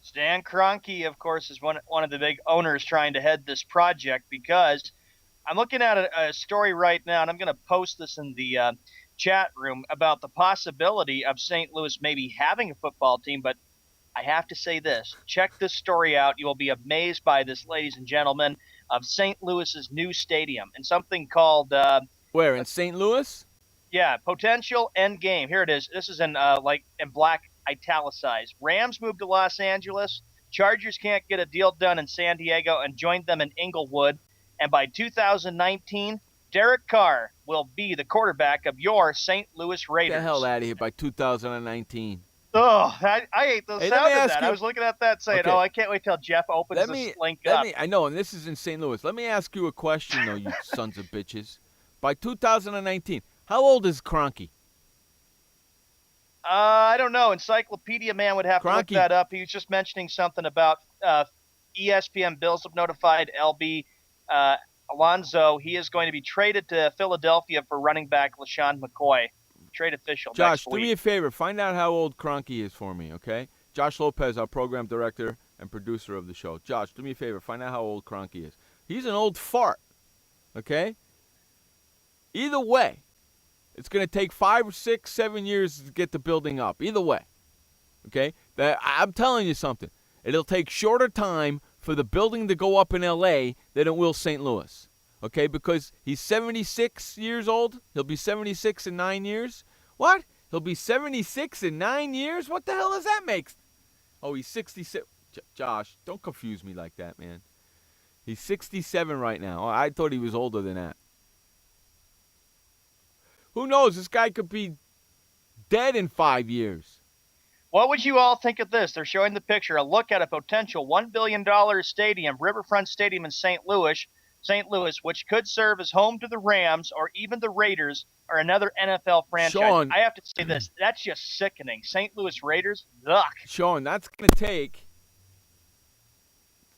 Stan Kroenke, of course, is one of the big owners trying to head this project, because I'm looking at a story right now, and I'm going to post this in the chat room about the possibility of St. Louis maybe having a football team. But I have to say this. Check this story out. You will be amazed by this, ladies and gentlemen, of St. Louis's new stadium and something called where, in St. Louis? Yeah, potential end game. Here it is. This is in black italicized. Rams moved to Los Angeles. Chargers can't get a deal done in San Diego and joined them in Inglewood. And by 2019, Derek Carr will be the quarterback of your St. Louis Raiders. Get the hell out of here by 2019. Oh, I hate the sound of that. I was looking at that saying, I can't wait till Jeff opens this link up. I know, and this is in St. Louis. Let me ask you a question, though, you sons of bitches. By 2019, how old is Kroenke? I don't know. Encyclopedia Man would have to look that up. He was just mentioning something about ESPN Bills have notified LB Alonzo. He is going to be traded to Philadelphia for running back LaShawn McCoy. Trade official Josh, next week. do me a favor. Find out how old Kroenke is for me, okay? Josh Lopez, our program director and producer of the show. Josh, do me a favor. Find out how old Kroenke is. He's an old fart, okay? Either way, it's going to take 5, 6, 7 years to get the building up. Either way. Okay? I'm telling you something. It'll take shorter time for the building to go up in L.A. than it will St. Louis. Okay? Because he's 76 years old. He'll be 76 in 9 years. What? He'll be 76 in 9 years? What the hell does that make? Oh, he's 67. Josh, don't confuse me like that, man. He's 67 right now. I thought he was older than that. Who knows? This guy could be dead in 5 years. What would you all think of this? They're showing the picture, a look at a potential $1 billion stadium, Riverfront Stadium in St. Louis, which could serve as home to the Rams or even the Raiders or another NFL franchise. Sean, I have to say this. That's just sickening. St. Louis Raiders? Ugh. Sean, that's going to take,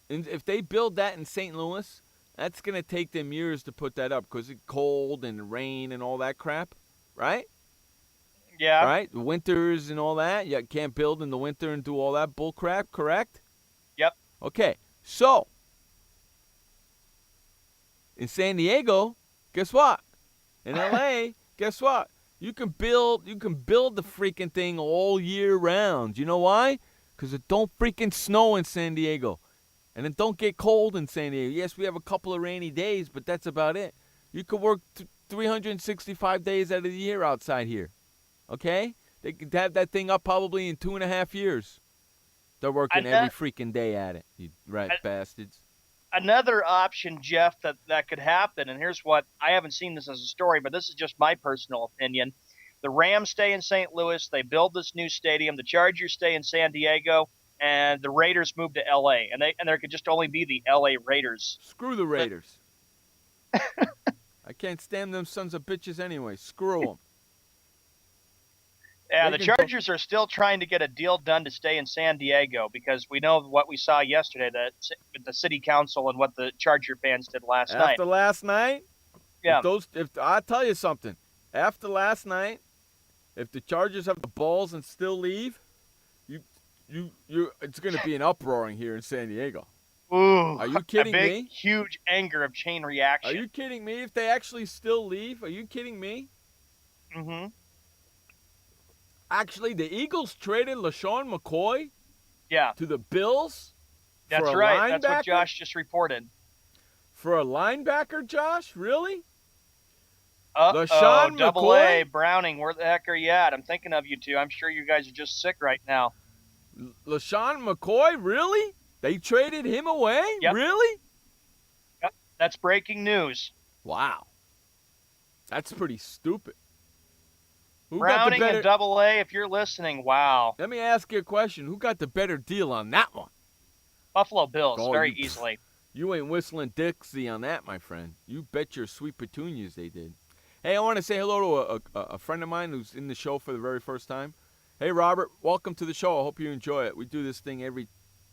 and if they build that in St. Louis, that's going to take them years to put that up because it's cold and rain and all that crap, right? Yeah. Right? The winters and all that. You can't build in the winter and do all that bull crap, correct? Yep. Okay. So, in San Diego, guess what? In L.A., guess what? You can build the freaking thing all year round. You know why? Because it don't freaking snow in San Diego. And it don't get cold in San Diego. Yes, we have a couple of rainy days, but that's about it. You could work 365 days out of the year outside here. Okay? They could have that thing up probably in 2.5 years. They're working every freaking day at it, you rat bastards. Another option, Jeff, that could happen, and here's what, I haven't seen this as a story, but this is just my personal opinion. The Rams stay in St. Louis. They build this new stadium. The Chargers stay in San Diego, and the Raiders move to L.A., and there could just only be the L.A. Raiders. Screw the Raiders. I can't stand them sons of bitches anyway. Screw them. Yeah, the Chargers are still trying to get a deal done to stay in San Diego because we know what we saw yesterday, the city council and what the Charger fans did last night. After last night? Yeah. If I'll tell you something. After last night, if the Chargers have the balls and still leave, it's going to be an uproaring here in San Diego. Ooh, are you kidding me? Me? Huge anger of chain reaction. Are you kidding me? If they actually still leave, are you kidding me? Mm-hmm. Actually, the Eagles traded LaShawn McCoy to the Bills. That's right. That's what Josh just reported. For a linebacker, Josh? Really? LaShawn Double A, Browning, where the heck are you at? I'm thinking of you two. I'm sure you guys are just sick right now. LaShawn McCoy? Really? They traded him away? Yep. Really? Yep. That's breaking news. Wow. That's pretty stupid. Browning and Double A, if you're listening, wow. Let me ask you a question. Who got the better deal on that one? Buffalo Bills, very easily. You ain't whistling Dixie on that, my friend. You bet your sweet petunias they did. Hey, I want to say hello to a friend of mine who's in the show for the very first time. Hey, Robert, welcome to the show. I hope you enjoy it. We do this thing every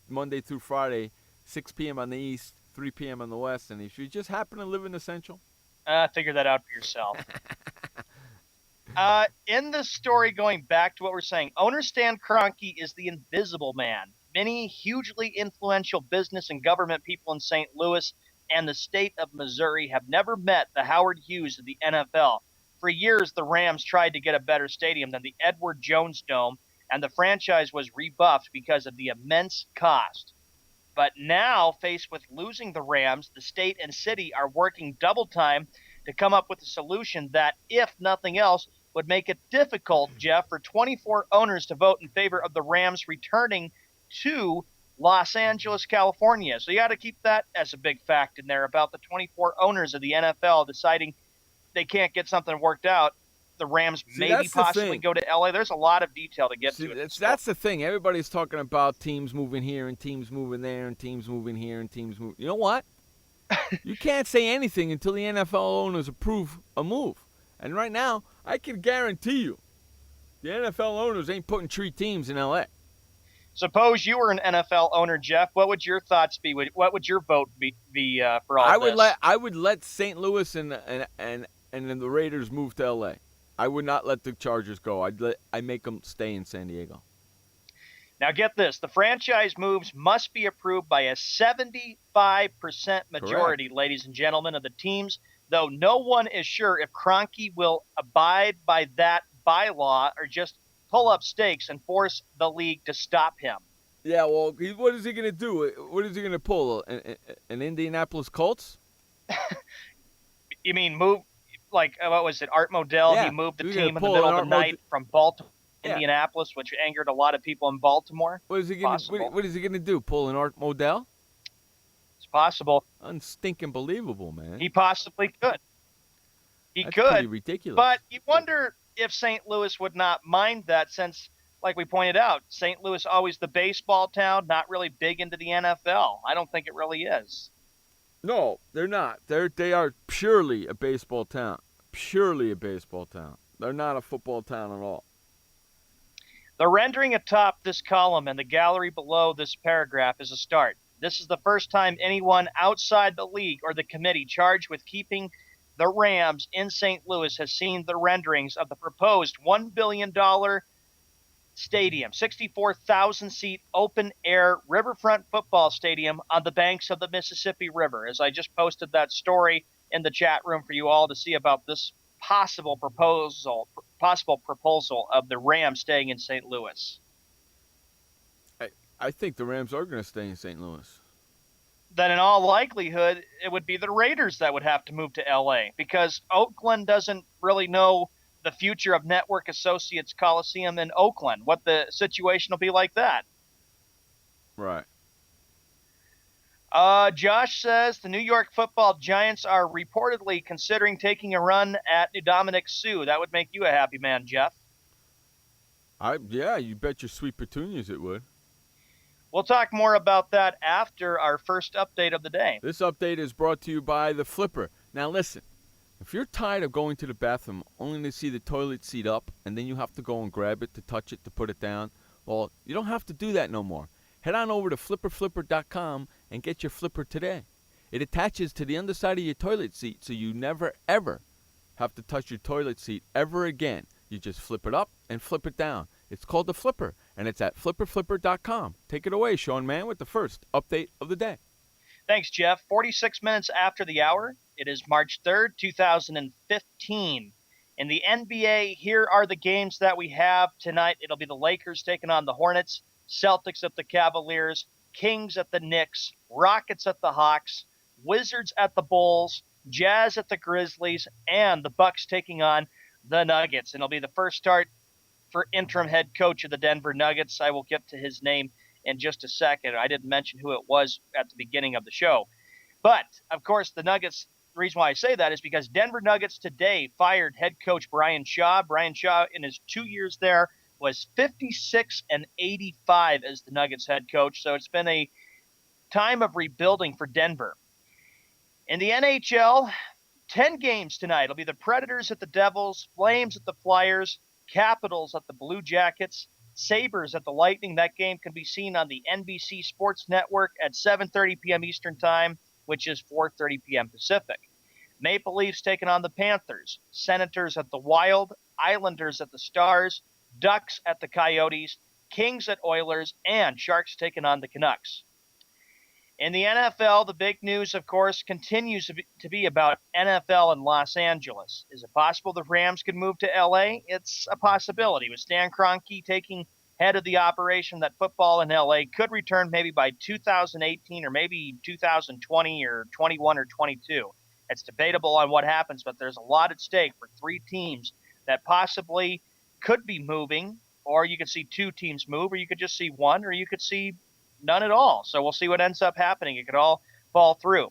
Monday through Friday, 6 p.m. on the East, 3 p.m. on the West. And if you just happen to live in the Central, figure that out for yourself. In the story, going back to what we're saying, owner Stan Kroenke is the invisible man. Many hugely influential business and government people in St. Louis and the state of Missouri have never met the Howard Hughes of the NFL. For years, the Rams tried to get a better stadium than the Edward Jones Dome, and the franchise was rebuffed because of the immense cost. But now, faced with losing the Rams, the state and city are working double time to come up with a solution that, if nothing else, would make it difficult, Jeff, for 24 owners to vote in favor of the Rams returning to Los Angeles, California. So you got to keep that as a big fact in there about the 24 owners of the NFL deciding they can't get something worked out. The Rams maybe possibly go to L.A. There's a lot of detail to get to. That's the thing. Everybody's talking about teams moving here and teams moving there and teams moving here and teams moving. You know what? You can't say anything until the NFL owners approve a move. And right now, I can guarantee you, the NFL owners ain't putting 3 teams in L.A. Suppose you were an NFL owner, Jeff. What would your thoughts be? What would your vote be for all this? I would let St. Louis and then the Raiders move to L.A. I would not let the Chargers go. I'd make them stay in San Diego. Now get this. The franchise moves must be approved by a 75% majority, ladies and gentlemen, of the teams though no one is sure if Kroenke will abide by that bylaw or just pull up stakes and force the league to stop him. Yeah, well, what is he going to do? What is he going to pull? An Indianapolis Colts? You mean move, like, what was it, Art Modell? Yeah, He moved the he's team in gonna the pull middle an of the Art night from Baltimore to Yeah. Indianapolis, which angered a lot of people in Baltimore. What is he going to What is he going to do? Pull an Art Modell? It's possible. Unstinking believable, man. He possibly could. That's pretty ridiculous. But you wonder if St. Louis would not mind that, since, like we pointed out, St. Louis always the baseball town, not really big into the NFL. I don't think it really is. No, they're not. They are purely a baseball town. Purely a baseball town. They're not a football town at all. The rendering atop this column and the gallery below this paragraph is a start. This is the first time anyone outside the league or the committee charged with keeping the Rams in St. Louis has seen the renderings of the proposed $1 billion stadium, 64,000-seat open-air riverfront football stadium on the banks of the Mississippi River, as I just posted that story in the chat room for you all to see about this possible proposal of the Rams staying in St. Louis. I think the Rams are going to stay in St. Louis. Then in all likelihood, it would be the Raiders that would have to move to L.A. because Oakland doesn't really know the future of Network Associates Coliseum in Oakland, what the situation will be like that. Right. Josh says the New York Football Giants are reportedly considering taking a run at Dominic Sue. That would make you a happy man, Jeff. Yeah, you bet your sweet petunias it would. We'll talk more about that after our first update of the day. This update is brought to you by the Flipper. Now listen, if you're tired of going to the bathroom only to see the toilet seat up and then you have to go and grab it to touch it to put it down, well, you don't have to do that no more. Head on over to flipperflipper.com and get your Flipper today. It attaches to the underside of your toilet seat so you never, ever have to touch your toilet seat ever again. You just flip it up and flip it down. It's called the Flipper, and it's at flipperflipper.com. Take it away, Sean Mann, with the first update of the day. Thanks, Jeff. 46 minutes after the hour. It is March 3rd, 2015. In the NBA, here are the games that we have tonight. It'll be the Lakers taking on the Hornets, Celtics at the Cavaliers, Kings at the Knicks, Rockets at the Hawks, Wizards at the Bulls, Jazz at the Grizzlies, and the Bucks taking on the Nuggets. And it'll be the first start for interim head coach of the Denver Nuggets. I will get to his name in just a second. I didn't mention who it was at the beginning of the show. But, of course, the Nuggets, the reason why I say that is because Denver Nuggets today fired head coach Brian Shaw. Brian Shaw, in his 2 years there, was 56-85 as the Nuggets head coach. So it's been a time of rebuilding for Denver. In the NHL, 10 games tonight. It'll be the Predators at the Devils, Flames at the Flyers, Capitals at the Blue Jackets, Sabres at the Lightning. That game can be seen on the NBC Sports Network at 7:30 p.m. Eastern Time, which is 4:30 p.m. Pacific. Maple Leafs taking on the Panthers, Senators at the Wild, Islanders at the Stars, Ducks at the Coyotes, Kings at Oilers, and Sharks taking on the Canucks. In the NFL, the big news, of course, continues to be about NFL in Los Angeles. Is it possible the Rams could move to L.A.? It's a possibility. With Stan Kroenke taking head of the operation, that football in L.A. could return maybe by 2018 or maybe 2020 or 21 or 22. It's debatable on what happens, but there's a lot at stake for three teams that possibly could be moving, or you could see two teams move, or you could just see one, or you could see none at all. So we'll see what ends up happening. It could all fall through.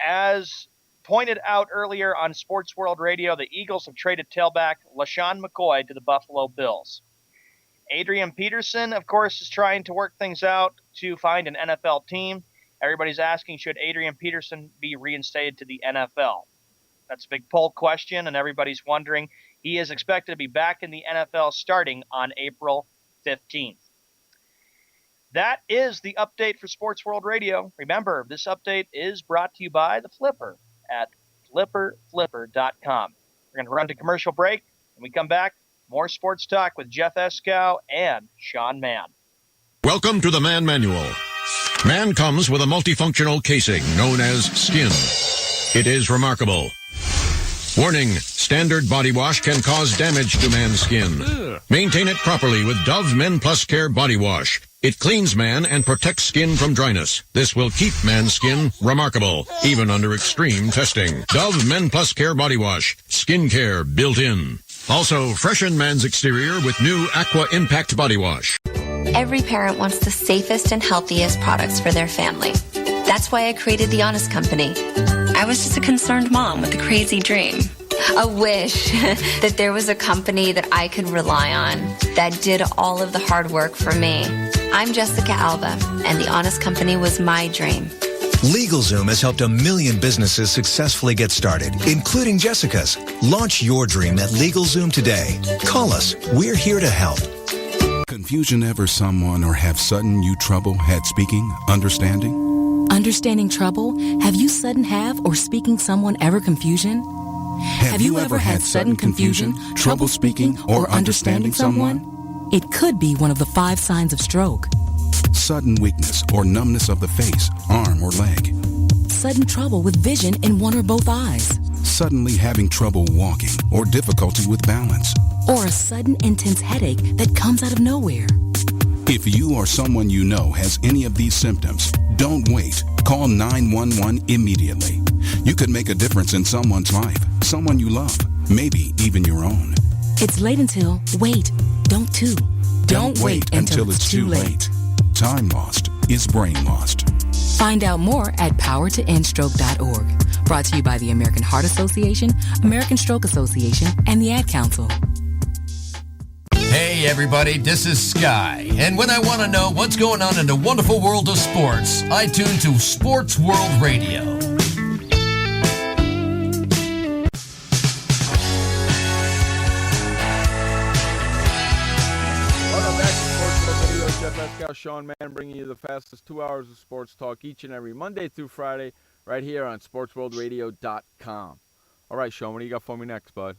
As pointed out earlier on Sports World Radio, the Eagles have traded tailback LaShawn McCoy to the Buffalo Bills. Adrian Peterson, of course, is trying to work things out to find an NFL team. Everybody's asking, should Adrian Peterson be reinstated to the NFL? That's a big poll question, and everybody's wondering. He is expected to be back in the NFL starting on April 15th. That is the update for Sports World Radio. Remember, this update is brought to you by the Flipper at flipperflipper.com. We're going to run to commercial break. When we come back, more sports talk with Jeff Eskow and Sean Mann. Welcome to the Man Manual. Man comes with a multifunctional casing known as skin. It is remarkable. Warning, standard body wash can cause damage to man's skin. Maintain it properly with Dove Men Plus Care Body Wash. It cleans man and protects skin from dryness. This will keep man's skin remarkable, even under extreme testing. Dove Men Plus Care Body Wash. Skin care built in. Also, freshen man's exterior with new Aqua Impact Body Wash. Every parent wants the safest and healthiest products for their family. That's why I created The Honest Company. I was just a concerned mom with a crazy dream. A wish that there was a company that I could rely on that did all of the hard work for me. I'm Jessica Alba, and The Honest Company was my dream. LegalZoom has helped 1 million businesses successfully get started, including Jessica's. Launch your dream at LegalZoom today. Call us. We're here to help. Confusion ever someone or have sudden you trouble had speaking, understanding? Understanding trouble? Have you sudden have or speaking someone ever confusion? Have you ever had sudden confusion, trouble speaking, or understanding someone? It could be one of the 5 signs of stroke. Sudden weakness or numbness of the face, arm, or leg. Sudden trouble with vision in one or both eyes. Suddenly having trouble walking or difficulty with balance. Or a sudden intense headache that comes out of nowhere. If you or someone you know has any of these symptoms, don't wait. Call 911 immediately. You could make a difference in someone's life, someone you love, maybe even your own. It's late until, wait, don't too. Don't wait until it's too late. Time lost is brain lost. Find out more at powertoendstroke.org. Brought to you by the American Heart Association, American Stroke Association, and the Ad Council. Hey everybody, this is Sky, and when I want to know what's going on in the wonderful world of sports, I tune to Sports World Radio. Welcome back to Sports World Radio. Jeff Escow, Sean Mann, bringing you the fastest 2 hours of sports talk each and every Monday through Friday, right here on SportsWorldRadio.com. All right, Sean, what do you got for me next, bud?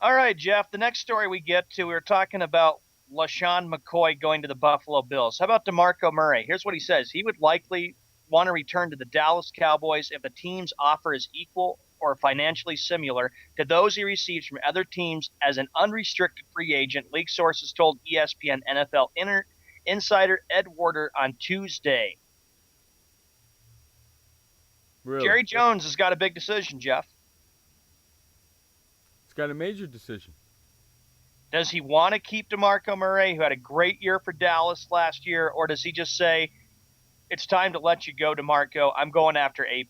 All right, Jeff, the next story we get to, we were talking about LaShawn McCoy going to the Buffalo Bills. How about DeMarco Murray? Here's what he says. He would likely want to return to the Dallas Cowboys if the team's offer is equal or financially similar to those he receives from other teams as an unrestricted free agent, league sources told ESPN NFL insider Ed Warder on Tuesday. Really? Jerry Jones has got a big decision, Jeff. Got a major decision. Does he want to keep DeMarco Murray, who had a great year for Dallas last year, or does he just say, it's time to let you go, DeMarco, I'm going after AP?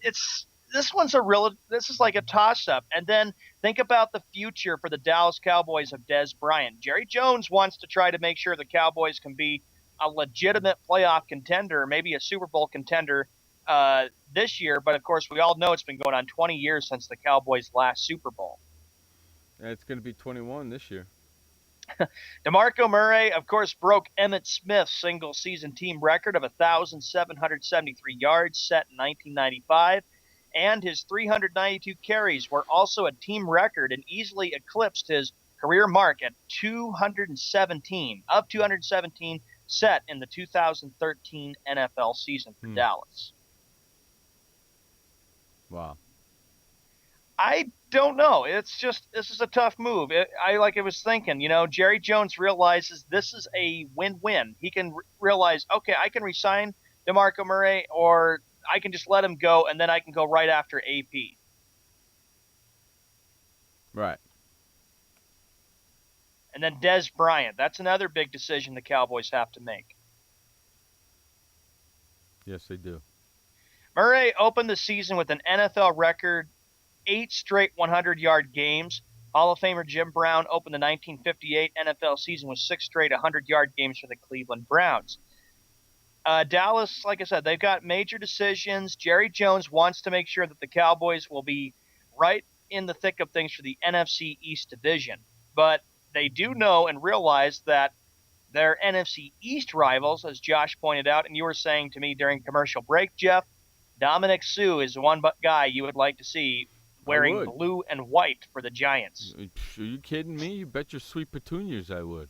This is like a toss-up. And then think about the future for the Dallas Cowboys of Dez Bryant. Jerry Jones wants to try to make sure the Cowboys can be a legitimate playoff contender, maybe a Super Bowl contender, this year, but of course we all know it's been going on 20 years since the Cowboys' last Super Bowl. Yeah, it's going to be 21 this year. DeMarco Murray, of course, broke Emmitt Smith's single-season team record of 1,773 yards set in 1995, and his 392 carries were also a team record and easily eclipsed his career mark at 217 set in the 2013 NFL season for Dallas. Wow. I don't know. This is a tough move. I was thinking, Jerry Jones realizes this is a win-win. He can realize, okay, I can resign DeMarco Murray, or I can just let him go, and then I can go right after AP. Right. And then Dez Bryant. That's another big decision the Cowboys have to make. Yes, they do. Murray opened the season with an NFL record 8 straight 100-yard games. Hall of Famer Jim Brown opened the 1958 NFL season with 6 straight 100-yard games for the Cleveland Browns. Dallas, like I said, they've got major decisions. Jerry Jones wants to make sure that the Cowboys will be right in the thick of things for the NFC East division. But they do know and realize that their NFC East rivals, as Josh pointed out, and you were saying to me during commercial break, Jeff, Dominic Sue is one guy you would like to see wearing blue and white for the Giants. Are you kidding me? You bet your sweet petunias I would.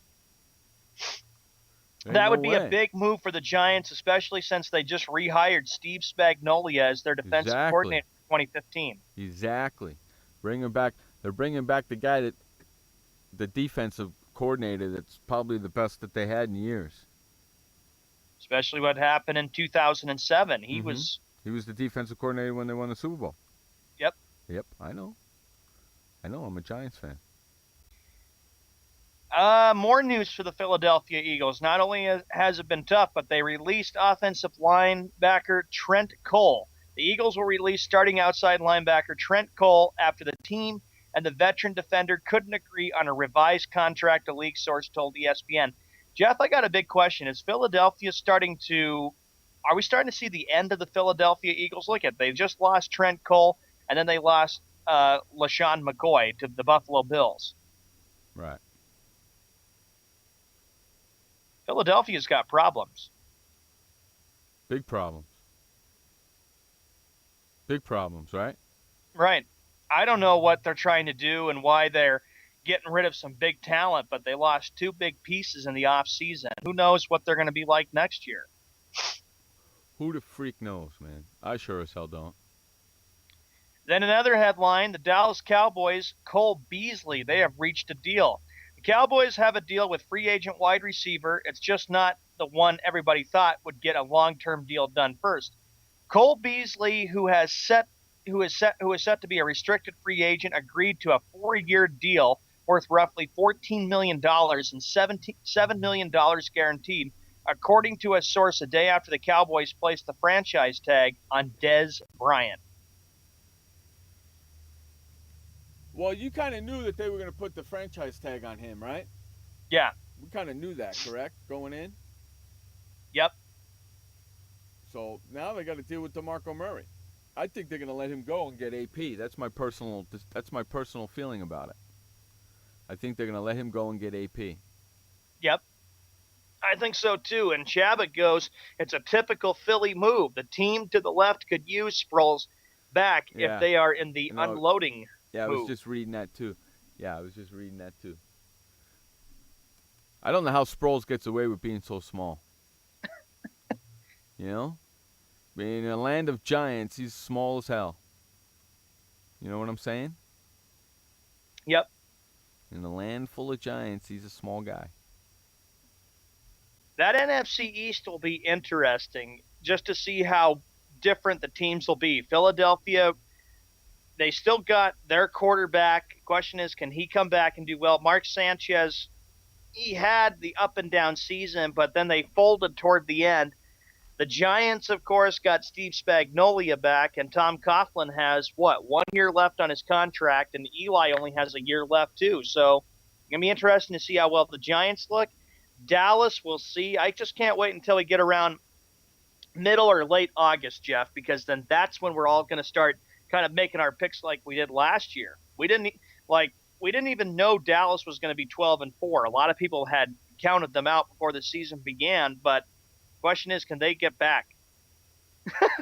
That would be a big move for the Giants, especially since they just rehired Steve Spagnuolo as their defensive coordinator for 2015. Exactly. They're bringing back the guy the defensive coordinator that's probably the best that they had in years. Especially what happened in 2007. He was the defensive coordinator when they won the Super Bowl. Yep. Yep, I know. I'm a Giants fan. More news for the Philadelphia Eagles. Not only has it been tough, but they released offensive linebacker Trent Cole. The Eagles will release starting outside linebacker Trent Cole after the team and the veteran defender couldn't agree on a revised contract, a league source told ESPN. Jeff, I got a big question. Is Philadelphia are we starting to see the end of the Philadelphia Eagles? Look at, they just lost Trent Cole, and then they lost LaShawn McCoy to the Buffalo Bills. Right. Philadelphia's got problems. Big problems. Big problems, right? Right. I don't know what they're trying to do and why they're getting rid of some big talent, but they lost two big pieces in the offseason. Who knows what they're going to be like next year? Who the freak knows, man? I sure as hell don't. Then another headline, the Dallas Cowboys, Cole Beasley, they have reached a deal. The Cowboys have a deal with free agent wide receiver. It's just not the one everybody thought would get a long-term deal done first. Cole Beasley, who is set to be a restricted free agent, agreed to a 4-year deal worth roughly $14 million and $7 million guaranteed, according to a source a day after the Cowboys placed the franchise tag on Dez Bryant. Well, you kind of knew that they were going to put the franchise tag on him, right? Yeah. We kind of knew that, correct, going in? Yep. So now they got to deal with DeMarco Murray. I think they're going to let him go and get AP. That's my personal feeling about it. I think they're going to let him go and get AP. Yep. I think so, too. And Chabot goes, it's a typical Philly move. The team to the left could use Sproles back if they are in the unloading Yeah, I move. was just reading that, too. I don't know how Sproles gets away with being so small. You know? In a land of giants, he's small as hell. You know what I'm saying? Yep. In a land full of giants, he's a small guy. That NFC East will be interesting just to see how different the teams will be. Philadelphia, they still got their quarterback. Question is, can he come back and do well? Mark Sanchez, he had the up and down season, but then they folded toward the end. The Giants, of course, got Steve Spagnuolo back, and Tom Coughlin has, 1 year left on his contract, and Eli only has a year left, too. So it's going to be interesting to see how well the Giants look. Dallas, we'll see. I just can't wait until we get around middle or late August, Jeff, because then that's when we're all going to start kind of making our picks like we did last year. We didn't even know Dallas was going to be 12-4. A lot of people had counted them out before the season began, but question is, can they get back?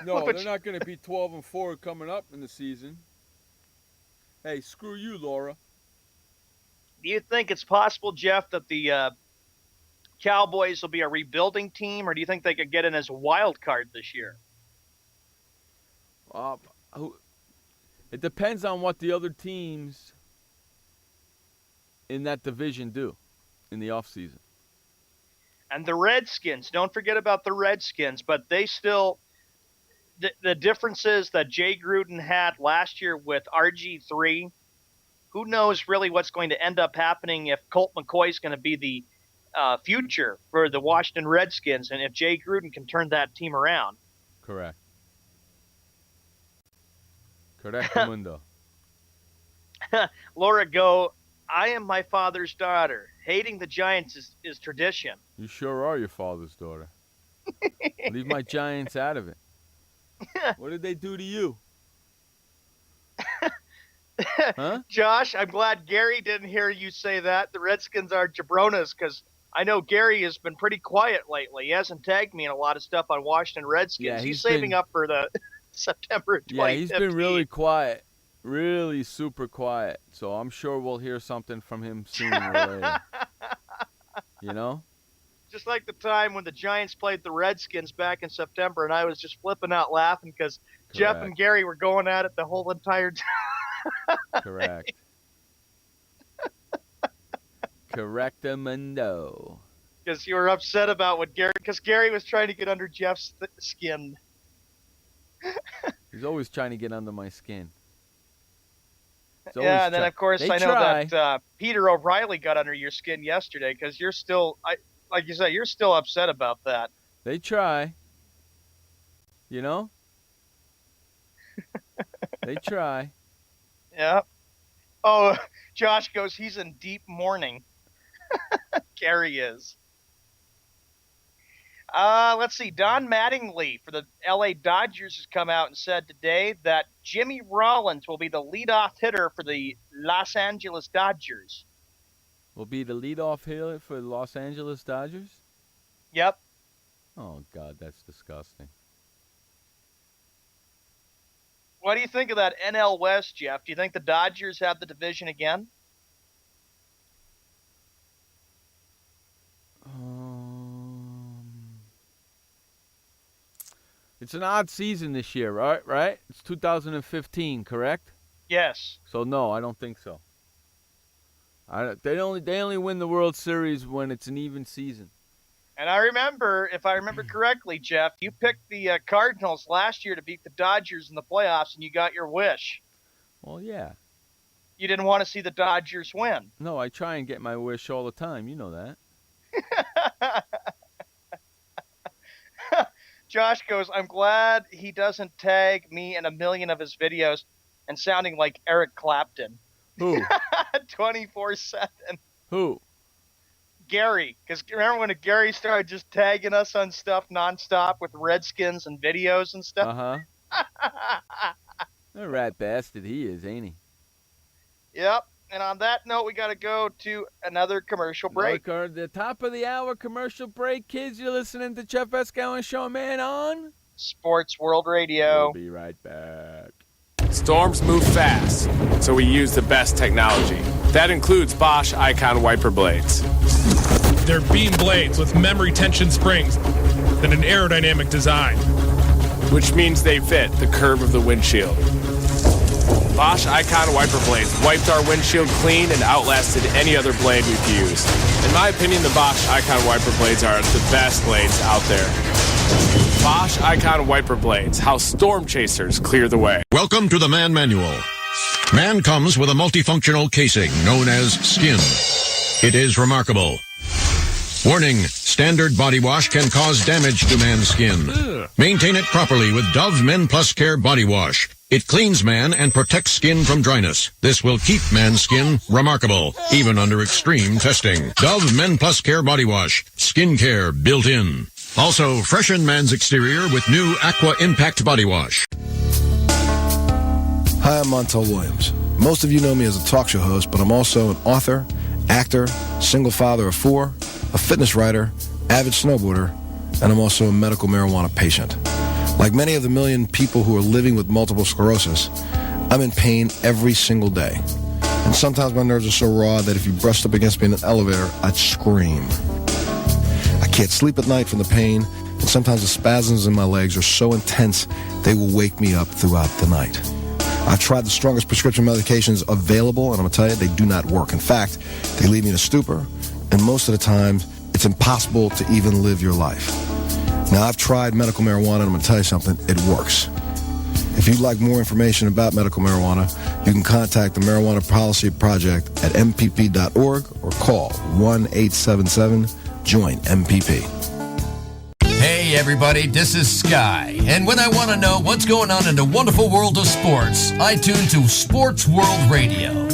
No, they're not going to be 12-4 coming up in the season. Hey, screw you, Laura. Do you think it's possible, Jeff, that the Cowboys will be a rebuilding team, or do you think they could get in as a wild card this year? It depends on what the other teams in that division do in the offseason. And the Redskins, don't forget about the Redskins, but they still the differences that Jay Gruden had last year with RG3, who knows really what's going to end up happening if Colt McCoy is going to be the future for the Washington Redskins, and if Jay Gruden can turn that team around. Correct. Mundo. Laura go, I am my father's daughter. Hating the Giants is tradition. You sure are your father's daughter. Leave my Giants out of it. What did they do to you? Huh? Josh, I'm glad Gary didn't hear you say that. The Redskins are jabronas, because I know Gary has been pretty quiet lately. He hasn't tagged me in a lot of stuff on Washington Redskins. Yeah, he's saving up for the September 2015. Yeah, he's been really quiet. Really super quiet. So I'm sure we'll hear something from him sooner or later. You know? Just like the time when the Giants played the Redskins back in September, and I was just flipping out laughing because Jeff and Gary were going at it the whole entire time. Correct. Correctamundo. Because you were upset about what Gary... Because Gary was trying to get under Jeff's skin. He's always trying to get under my skin. Yeah, and then, of course, I know that Peter O'Reilly got under your skin yesterday because you're still... like you said, you're still upset about that. They try. You know? They try. Yeah. Oh, Josh goes, he's in deep mourning. Gary is. Let's see. Don Mattingly for the L.A. Dodgers has come out and said today that Jimmy Rollins will be the leadoff hitter for the Los Angeles Dodgers. Will be the leadoff hitter for the Los Angeles Dodgers? Yep. Oh, God, that's disgusting. What do you think of that NL West, Jeff? Do you think the Dodgers have the division again? It's an odd season this year, right? It's 2015, correct? Yes. So, no, I don't think so. They only win the World Series when it's an even season. And I remember, if I remember correctly, Jeff, you picked the Cardinals last year to beat the Dodgers in the playoffs, and you got your wish. Well, yeah. You didn't want to see the Dodgers win. No, I try and get my wish all the time. You know that. Josh goes, I'm glad he doesn't tag me in a million of his videos and sounding like Eric Clapton. Who? 24/7. Who? Gary. Because remember when Gary started just tagging us on stuff nonstop with Redskins and videos and stuff? Uh-huh. A rat bastard he is, ain't he? Yep. And on that note, we got to go to another commercial break. The top of the hour commercial break. Kids, you're listening to Jeff Escow and Shawn Man on Sports World Radio. We'll be right back. Storms move fast, so we use the best technology. That includes Bosch Icon wiper blades. They're beam blades with memory tension springs and an aerodynamic design, which means they fit the curve of the windshield. Bosch Icon wiper blades wiped our windshield clean and outlasted any other blade we've used. In my opinion, the Bosch Icon wiper blades are the best blades out there. Bosch Icon wiper blades, how storm chasers clear the way. Welcome to the Man Manual. Man comes with a multifunctional casing known as skin. It is remarkable. Warning, standard body wash can cause damage to man's skin. Maintain it properly with Dove Men Plus Care Body Wash. It cleans man and protects skin from dryness. This will keep man's skin remarkable, even under extreme testing. Dove Men Plus Care Body Wash. Skin care built in. Also, freshen man's exterior with new Aqua Impact Body Wash. Hi, I'm Montel Williams. Most of you know me as a talk show host, but I'm also an author, actor, single father of 4, a fitness writer, avid snowboarder, and I'm also a medical marijuana patient. Like many of the million people who are living with multiple sclerosis, I'm in pain every single day. And sometimes my nerves are so raw that if you brushed up against me in an elevator, I'd scream. I can't sleep at night from the pain, and sometimes the spasms in my legs are so intense they will wake me up throughout the night. I've tried the strongest prescription medications available, and I'm going to tell you, they do not work. In fact, they leave me in a stupor, and most of the time, it's impossible to even live your life. Now, I've tried medical marijuana, and I'm going to tell you something, it works. If you'd like more information about medical marijuana, you can contact the Marijuana Policy Project at mpp.org or call 1-877-JOIN-MPP. Hey everybody, this is Sky, and when I want to know what's going on in the wonderful world of sports, I tune to Sports World Radio.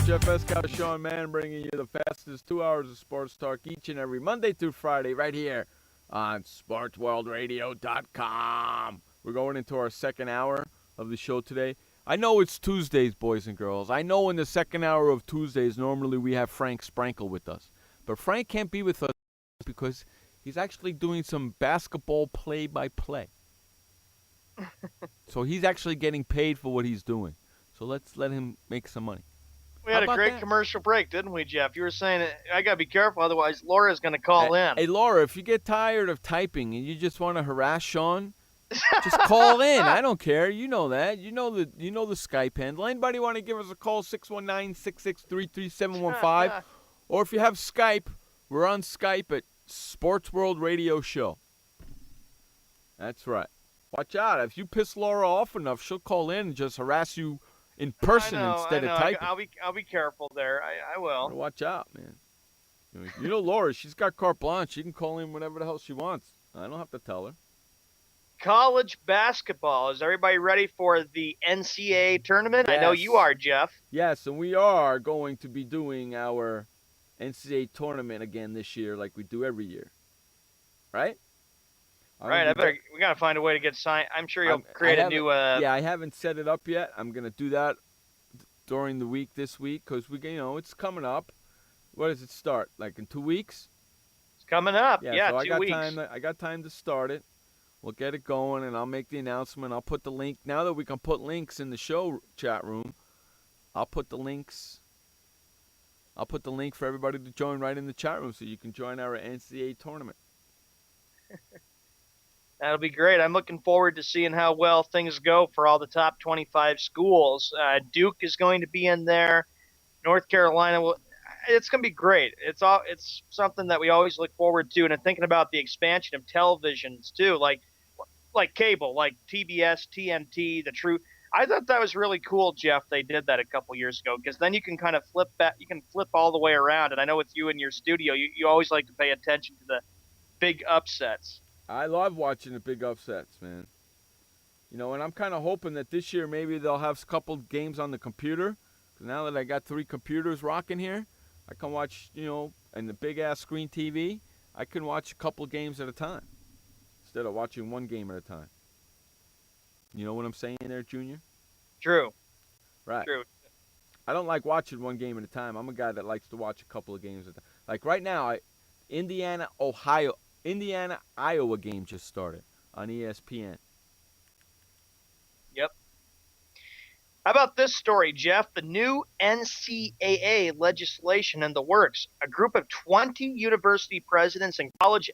Jeff Escow, Shawn Man, bringing you the fastest 2 hours of sports talk each and every Monday through Friday right here on SportsWorldRadio.com. We're going into our second hour of the show today. I know it's Tuesdays, boys and girls. I know in the second hour of Tuesdays, normally we have Frank Sprankle with us. But Frank can't be with us because he's actually doing some basketball play-by-play. So he's actually getting paid for what he's doing. So let's let him make some money. We had a great commercial break, didn't we, Jeff? You were saying I got to be careful, otherwise Laura's going to call in. Hey, Laura, if you get tired of typing and you just want to harass Sean, just call in. I don't care. You know that. You know the Skype handle. Anybody want to give us a call? 619-663-3715. Or if you have Skype, we're on Skype at Sports World Radio Show. That's right. Watch out. If you piss Laura off enough, she'll call in and just harass you in person instead of typing. I'll be careful there. I will. Watch out, man. You know Laura, she's got carte blanche. She can call in whenever the hell she wants. I don't have to tell her. College basketball. Is everybody ready for the NCAA tournament? Yes. I know you are, Jeff. Yes, and we are going to be doing our NCAA tournament again this year like we do every year. Right? Right. We got to find a way to get signed. I'm sure you'll create a new... Yeah, I haven't set it up yet. I'm going to do that during the week this week because it's coming up. What does it start? Like in 2 weeks? It's coming up. Yeah, so 2 weeks. I got time to start it. We'll get it going, and I'll make the announcement. I'll put the link. Now that we can put links in the show chat room, I'll put the links. I'll put the link for everybody to join right in the chat room so you can join our NCAA tournament. That'll be great. I'm looking forward to seeing how well things go for all the top 25 schools. Duke is going to be in there. North Carolina will. It's going to be great. It's something that we always look forward to, and I'm thinking about the expansion of televisions too, like cable, like TBS, TNT, The Truth. I thought that was really cool, Jeff. They did that a couple years ago because then you can kind of flip back. You can flip all the way around, and I know with you in your studio, you always like to pay attention to the big upsets. I love watching the big upsets, man. And I'm kind of hoping that this year maybe they'll have a couple games on the computer. Because now that I got 3 computers rocking here, I can watch, and the big-ass screen TV, I can watch a couple games at a time instead of watching one game at a time. You know what I'm saying there, Junior? True. Right. True. I don't like watching one game at a time. I'm a guy that likes to watch a couple of games at a time. Like right now, Indiana-Iowa game just started on ESPN. Yep. How about this story, Jeff? The new NCAA legislation in the works. A group of 20 university presidents and college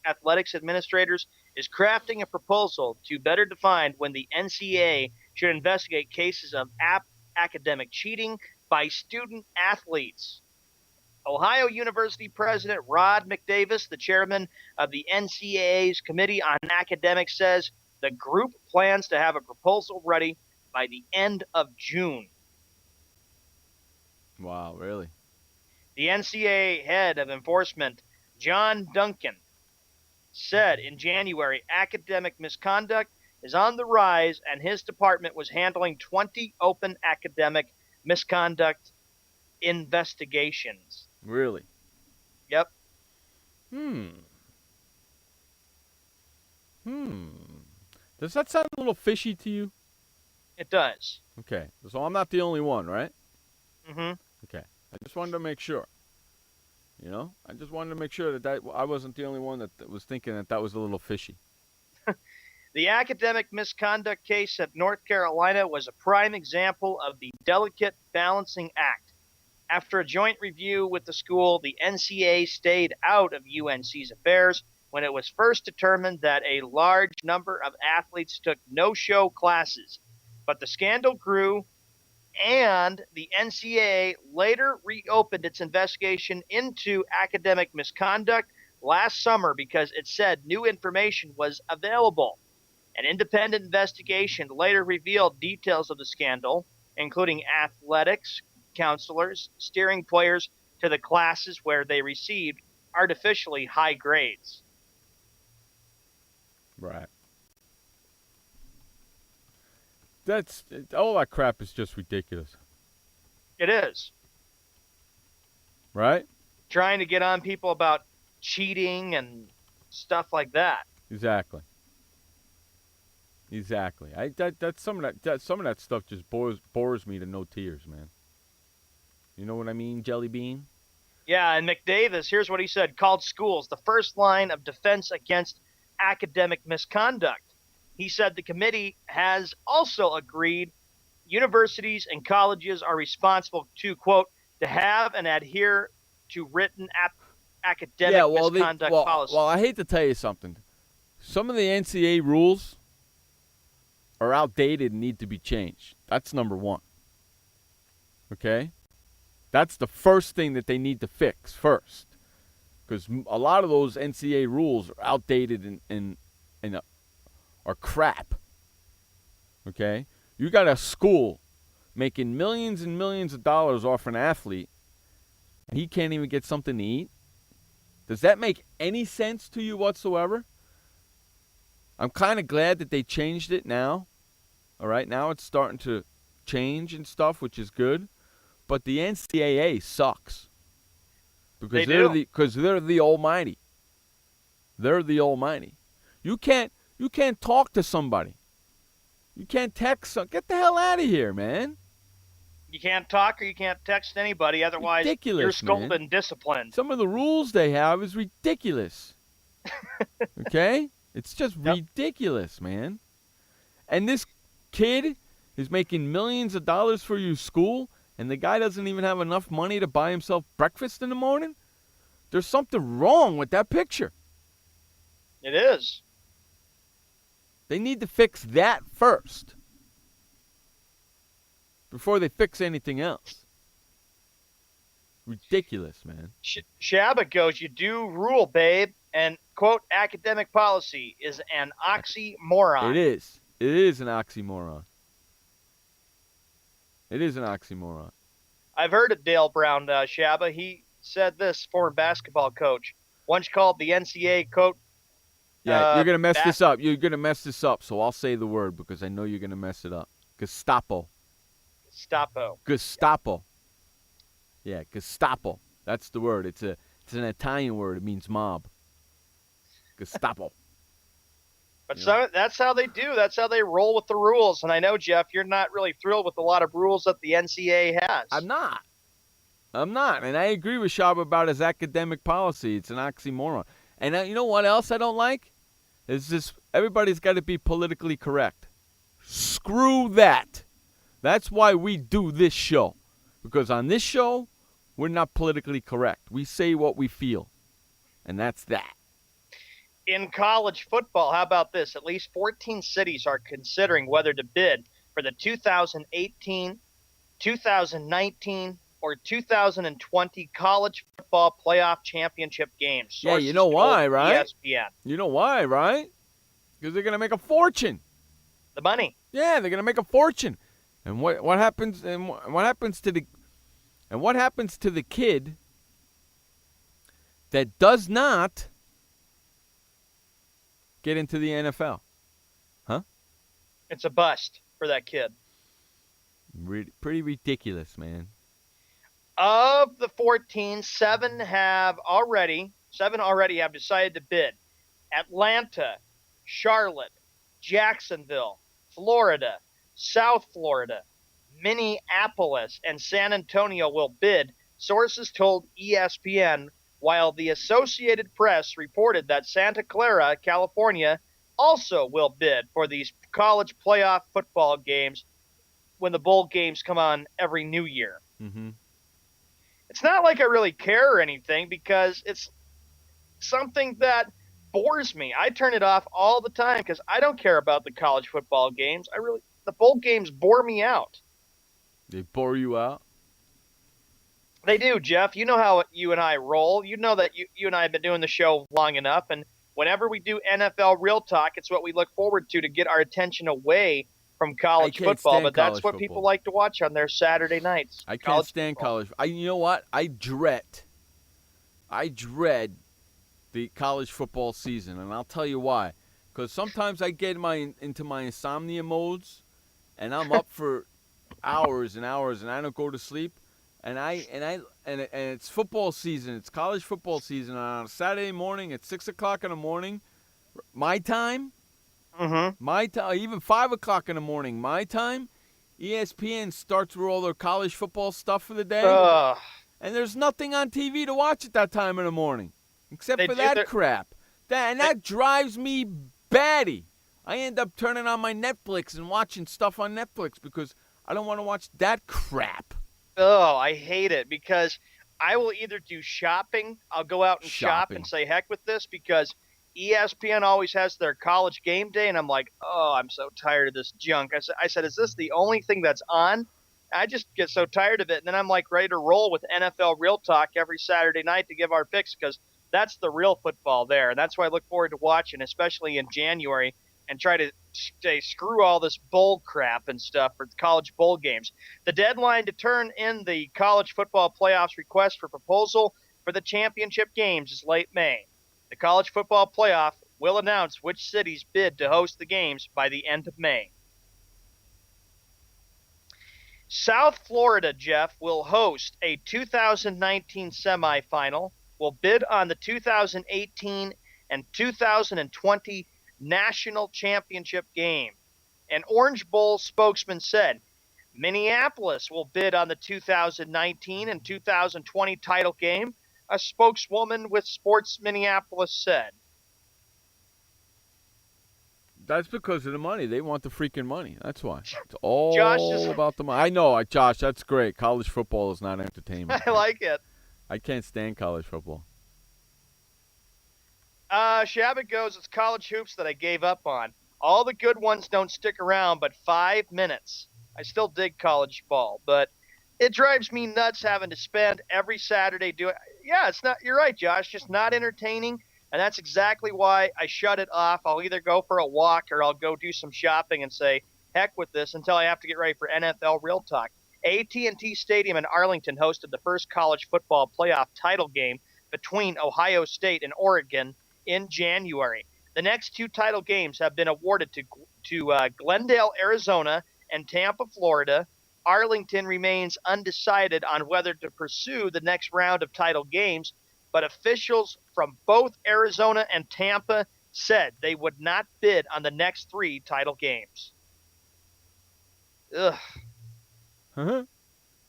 athletics administrators is crafting a proposal to better define when the NCAA should investigate cases of academic cheating by student athletes. Ohio University President Rod McDavis, the chairman of the NCAA's Committee on Academics, says the group plans to have a proposal ready by the end of June. Wow, really? The NCAA head of enforcement, John Duncan, said in January academic misconduct is on the rise, and his department was handling 20 open academic misconduct investigations. Really? Yep. Does that sound a little fishy to you? It does. Okay. So I'm not the only one, right? Mm-hmm. Okay. I just wanted to make sure. I just wanted to make sure that I wasn't the only one that was thinking that was a little fishy. The academic misconduct case at North Carolina was a prime example of the delicate balancing act. After a joint review with the school, the NCAA stayed out of UNC's affairs when it was first determined that a large number of athletes took no-show classes. But the scandal grew, and the NCAA later reopened its investigation into academic misconduct last summer because it said new information was available. An independent investigation later revealed details of the scandal, including athletics counselors steering players to the classes where they received artificially high grades. Right. All that crap is just ridiculous. It is. Right? Trying to get on people about cheating and stuff like that. Exactly. Some of that stuff just bores me to no tears, man. You know what I mean, Jelly Bean? Yeah, and McDavis, here's what he said, called schools the first line of defense against academic misconduct. He said the committee has also agreed universities and colleges are responsible to, quote, to have and adhere to written academic misconduct policy. Well, I hate to tell you something. Some of the NCAA rules are outdated and need to be changed. That's number one. Okay? That's the first thing that they need to fix first. Because a lot of those NCAA rules are outdated and are crap. Okay? You got a school making millions and millions of dollars off an athlete, and he can't even get something to eat? Does that make any sense to you whatsoever? I'm kind of glad that they changed it now. All right, now it's starting to change and stuff, which is good. But the NCAA sucks because they're the almighty. They're the almighty. You can't talk to somebody. You can't text. Get the hell out of here, man. You can't talk or you can't text anybody, otherwise ridiculous, you're scolded man. and disciplined. Some of the rules they have is ridiculous. Okay? It's just ridiculous, man. And this kid is making millions of dollars for your school, and the guy doesn't even have enough money to buy himself breakfast in the morning? There's something wrong with that picture. It is. They need to fix that first before they fix anything else. Ridiculous, man. Shabba goes, you do rule, babe, and, quote, academic policy is an oxymoron. It is. It is an oxymoron. It is an oxymoron. I've heard of Dale Brown, Shabba. He said this, former basketball coach, once called the NCAA, quote, yeah, you're going to mess this up. You're going to mess this up, so I'll say the word because I know you're going to mess it up. Gestapo. Gestapo. Yeah, Gestapo. That's the word. It's an Italian word. It means mob. Gestapo. But that's how they do. That's how they roll with the rules. And I know, Jeff, you're not really thrilled with a lot of rules that the NCAA has. I'm not. And I agree with Shab about his academic policy. It's an oxymoron. And you know what else I don't like? Is this everybody's got to be politically correct. Screw that. That's why we do this show. Because on this show, we're not politically correct. We say what we feel. And that's that. In college football, how about this? At least 14 cities are considering whether to bid for the 2018, 2019, or 2020 college football playoff championship games. Yeah, you know why, right? ESPN. You know why, right? Because they're going to make a fortune. The money. Yeah, they're going to make a fortune. And what happens? And what happens to the kid that does not get into the NFL? Huh? It's a bust for that kid. Pretty ridiculous, man. Of the 14, seven already have decided to bid. Atlanta, Charlotte, Jacksonville, Florida, South Florida, Minneapolis, and San Antonio will bid, sources told ESPN, while the Associated Press reported that Santa Clara, California, also will bid for these college playoff football games when the bowl games come on every New Year. Mm-hmm. It's not like I really care or anything because it's something that bores me. I turn it off all the time because I don't care about the college football games. The bowl games bore me out. They bore you out? They do, Jeff. You know how you and I roll. You know that you and I have been doing the show long enough, and whenever we do NFL Real Talk, it's what we look forward to get our attention away from college football, but that's what people like to watch on their Saturday nights. I can't stand college. You know what? I dread the college football season, and I'll tell you why. Because sometimes I get into my insomnia modes, and I'm up for hours and hours, and I don't go to sleep. And it's football season. It's college football season. And on a Saturday morning at 6 o'clock in the morning, my time. Mm-hmm. My time, even 5 o'clock in the morning, my time, ESPN starts with all their college football stuff for the day. And there's nothing on TV to watch at that time in the morning, except for that crap. That drives me batty. I end up turning on my Netflix and watching stuff on Netflix because I don't want to watch that crap. Oh, I hate it because I will either do shopping. I'll go out and shop and say, heck with this, because ESPN always has their college game day, and I'm like, oh, I'm so tired of this junk. I said, is this the only thing that's on? I just get so tired of it, and then I'm like ready to roll with NFL Real Talk every Saturday night to give our picks, because that's the real football there, and that's why I look forward to watching, especially in January, and try to say screw all this bowl crap and stuff for college bowl games. The deadline to turn in the college football playoffs request for proposal for the championship games is late May. The college football playoff will announce which cities bid to host the games by the end of May. South Florida, Jeff, will host a 2019 semifinal, will bid on the 2018 and 2020 national championship game. An Orange Bowl spokesman said Minneapolis will bid on the 2019 and 2020 title game, a spokeswoman with Sports Minneapolis said. That's because of the money. They want the freaking money. That's why. It's all about the money. I know, Josh, that's great. College football is not entertainment. I like it. I can't stand college football. Shabbat goes, it's college hoops that I gave up on. All the good ones don't stick around but 5 minutes. I still dig college ball, but it drives me nuts having to spend every Saturday doing. Yeah, it's not. You're right, Josh. Just not entertaining, and that's exactly why I shut it off. I'll either go for a walk or I'll go do some shopping and say heck with this until I have to get ready for NFL Real Talk. AT&T Stadium in Arlington hosted the first college football playoff title game between Ohio State and Oregon in January. The next two title games have been awarded to Glendale, Arizona, and Tampa, Florida. Arlington remains undecided on whether to pursue the next round of title games, but officials from both Arizona and Tampa said they would not bid on the next 3 title games. Ugh. Uh-huh.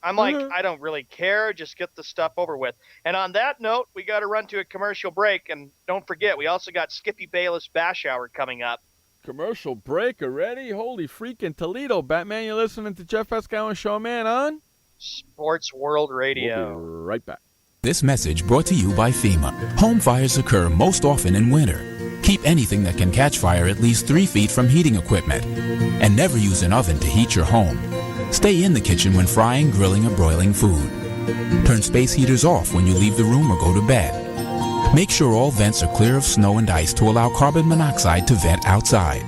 I'm like, I don't really care. Just get the stuff over with. And on that note, we got to run to a commercial break. And don't forget, we also got Skippy Bayless Bash Hour coming up. Commercial break already? Holy freaking Toledo. Batman, you're listening to Jeff Escow and Showman on Sports World Radio. We'll be right back. This message brought to you by FEMA. Home fires occur most often in winter. Keep anything that can catch fire at least 3 feet from heating equipment. And never use an oven to heat your home. Stay in the kitchen when frying, grilling, or broiling food. Turn space heaters off when you leave the room or go to bed. Make sure all vents are clear of snow and ice to allow carbon monoxide to vent outside.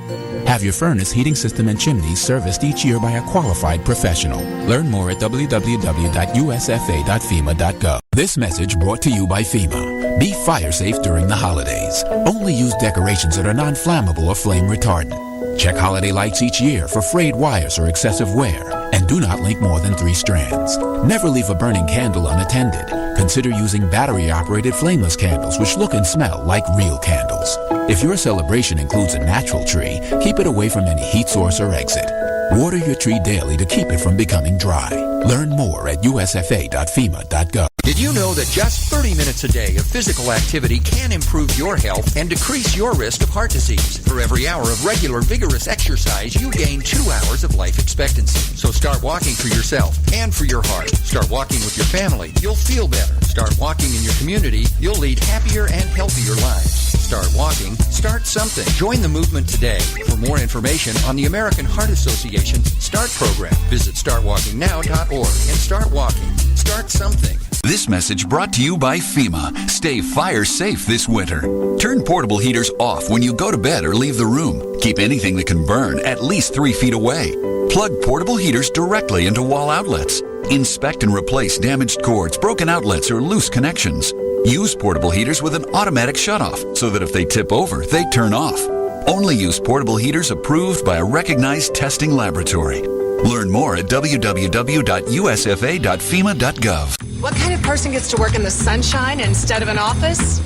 Have your furnace, heating system, and chimneys serviced each year by a qualified professional. Learn more at www.usfa.fema.gov. This message brought to you by FEMA. Be fire safe during the holidays. Only use decorations that are non-flammable or flame retardant. Check holiday lights each year for frayed wires or excessive wear, and do not link more than 3 strands. Never leave a burning candle unattended. Consider using battery-operated flameless candles which look and smell like real candles. If your celebration includes a natural tree, keep it away from any heat source or exit. Water your tree daily to keep it from becoming dry. Learn more at usfa.fema.gov. Did you know that just 30 minutes a day of physical activity can improve your health and decrease your risk of heart disease? For every hour of regular, vigorous exercise, you gain 2 hours of life expectancy. So start walking for yourself and for your heart. Start walking with your family. You'll feel better. Start walking in your community. You'll lead happier and healthier lives. Start walking. Start something. Join the movement today. For more information on the American Heart Association's START program, visit startwalkingnow.org and start walking. Start something. This message brought to you by FEMA. Stay fire safe this winter. Turn portable heaters off when you go to bed or leave the room. Keep anything that can burn at least 3 feet away. Plug portable heaters directly into wall outlets. Inspect and replace damaged cords, broken outlets, or loose connections. Use portable heaters with an automatic shutoff so that if they tip over, they turn off. Only use portable heaters approved by a recognized testing laboratory. Learn more at www.usfa.fema.gov. What kind of person gets to work in the sunshine instead of an office?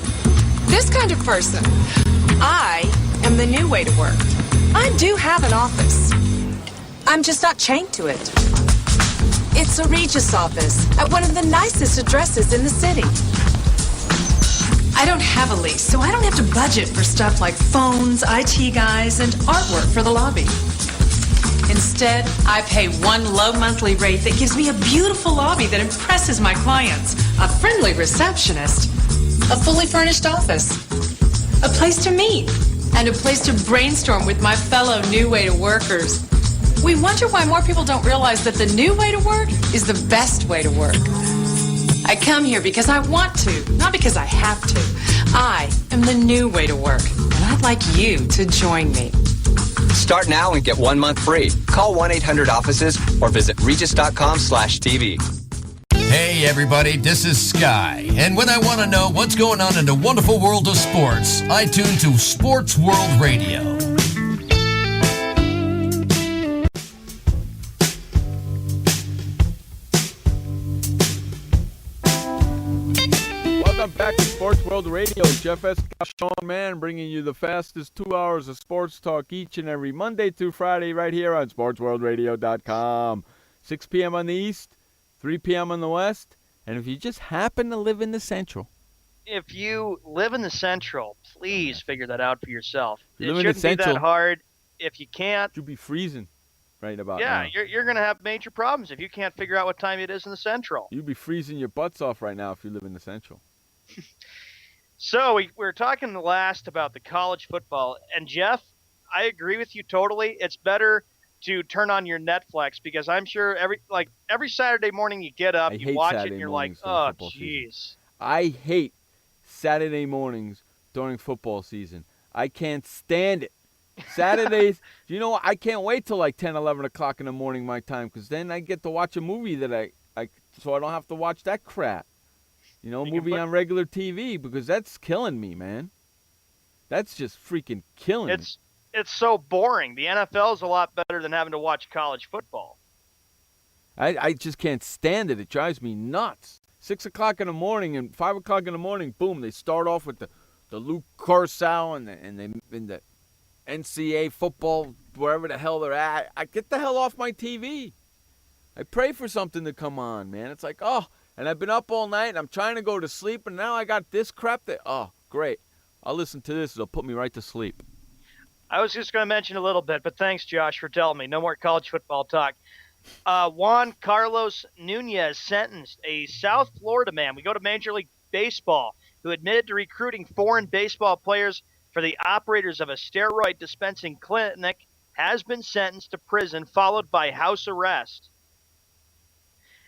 This kind of person. I am the new way to work. I do have an office. I'm just not chained to it. It's a Regis office at one of the nicest addresses in the city. I don't have a lease, so I don't have to budget for stuff like phones, IT guys, and artwork for the lobby. Instead, I pay one low monthly rate that gives me a beautiful lobby that impresses my clients, a friendly receptionist, a fully furnished office, a place to meet, and a place to brainstorm with my fellow New Way to Workers. We wonder why more people don't realize that the new way to work is the best way to work. I come here because I want to, not because I have to. I am the new way to work, and I'd like you to join me. Start now and get 1 month free. Call 1-800-OFFICES or visit regis.com/TV. Hey everybody, this is Sky, and when I want to know what's going on in the wonderful world of sports, I tune to Sports World Radio. Welcome back to Sports World Radio. Jeff S. Sean Mann bringing you the fastest 2 hours of sports talk each and every Monday through Friday right here on SportsWorldRadio.com. 6 p.m. on the East, 3 p.m. on the West, and if you just happen to live in the Central. If you live in the Central, please figure that out for yourself. It Live in the shouldn't be Central. that hard. If you can't, You'll be freezing right about now. yeah, you're going to have major problems if you can't figure out what time it is in the Central. You'd be freezing your butts off right now if you live in the Central. So we were talking last about the college football, and Jeff, I agree with you totally. It's better to turn on your Netflix because I'm sure every Saturday morning you get up, you watch it, and you're like, oh, jeez. I hate Saturday mornings during football season. I can't stand it. Saturdays, you know, I can't wait till like 10, 11 o'clock in the morning my time because then I get to watch a movie that so I don't have to watch that crap. You know, movie on regular TV because that's killing me, man. That's just freaking killing me. It's so boring. The NFL is a lot better than having to watch college football. I just can't stand it. It drives me nuts. 6 o'clock in the morning and 5 o'clock in the morning, boom, they start off with the Luke Corso and the NCAA football, wherever the hell they're at. I get the hell off my TV. I pray for something to come on, man. It's like, oh, and I've been up all night, and I'm trying to go to sleep, and now I got this crap that, oh, great. I'll listen to this. It'll put me right to sleep. I was just going to mention a little bit, but thanks, Josh, for telling me. No more college football talk. Juan Carlos Nunez sentenced, a South Florida man. We go to Major League Baseball, who admitted to recruiting foreign baseball players for the operators of a steroid dispensing clinic, has been sentenced to prison, followed by house arrest.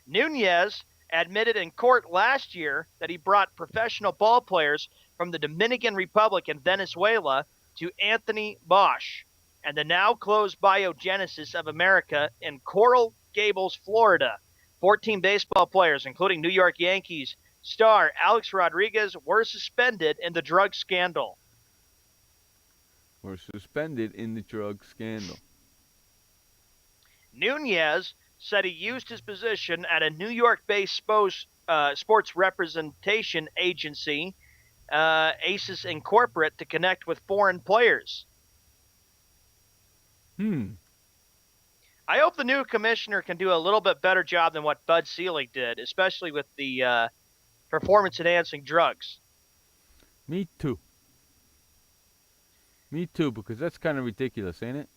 Nunez admitted in court last year that he brought professional ball players from the Dominican Republic and Venezuela to Anthony Bosch and the now closed Biogenesis of America in Coral Gables, Florida. 14 baseball players, including New York Yankees star Alex Rodriguez, were suspended in the drug scandal. Nunez said he used his position at a New York-based sports representation agency, Aces Incorporate, to connect with foreign players. I hope the new commissioner can do a little bit better job than what Bud Selig did, especially with the performance-enhancing drugs. Me too, because that's kind of ridiculous, ain't it?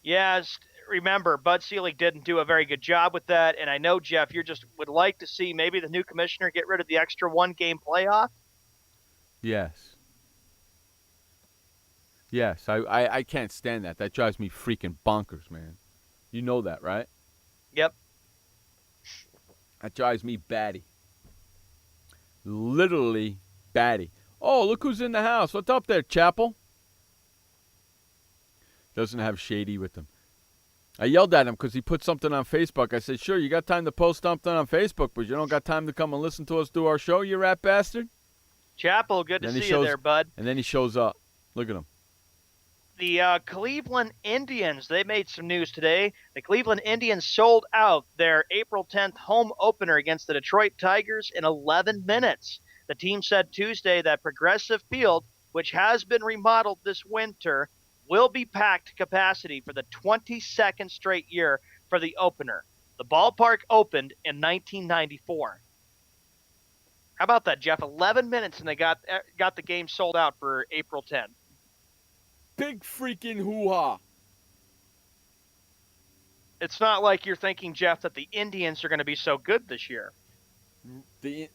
Yes, remember, Bud Selig didn't do a very good job with that, and I know, Jeff, you just would like to see maybe the new commissioner get rid of the extra one-game playoff? Yes. Yes, I can't stand that. That drives me freaking bonkers, man. You know that, right? Yep. That drives me batty. Literally batty. Oh, look who's in the house. What's up there, Chappell? Doesn't have Shady with him. I yelled at him because he put something on Facebook. I said, sure, you got time to post something on Facebook, but you don't got time to come and listen to us do our show, you rat bastard? Chappell, good to see you there, bud. And then he shows up. Look at him. The Cleveland Indians, they made some news today. The Cleveland Indians sold out their April 10th home opener against the Detroit Tigers in 11 minutes. The team said Tuesday that Progressive Field, which has been remodeled this winter, will be packed to capacity for the 22nd straight year for the opener. The ballpark opened in 1994. How about that, Jeff? 11 minutes and they got the game sold out for April 10th. Big freaking hoo-ha. It's not like you're thinking, Jeff, that the Indians are going to be so good this year. It's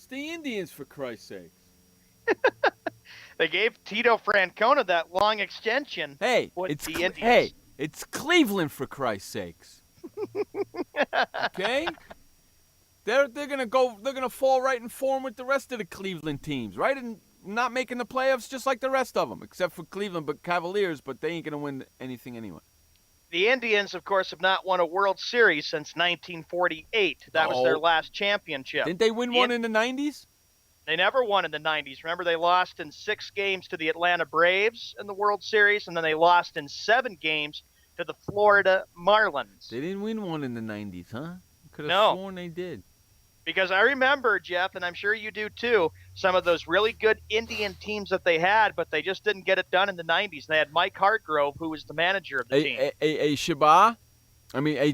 the Indians, for Christ's sakes. They gave Tito Francona that long extension. Hey, it's Cleveland, for Christ's sakes. Okay? They're gonna fall right in form with the rest of the Cleveland teams, right? And not making the playoffs just like the rest of them, except for Cleveland, but Cavaliers, but they ain't gonna win anything anyway. The Indians, of course, have not won a World Series since 1948. That was their last championship. Didn't they win one in the 90s? They never won in the 90s. Remember, they lost in 6 games to the Atlanta Braves in the World Series, and then they lost in 7 games to the Florida Marlins. They didn't win one in the 90s, huh? Could have sworn they did. Because I remember, Jeff, and I'm sure you do too, some of those really good Indian teams that they had, but they just didn't get it done in the 90s. They had Mike Hartgrove, who was the manager of the team.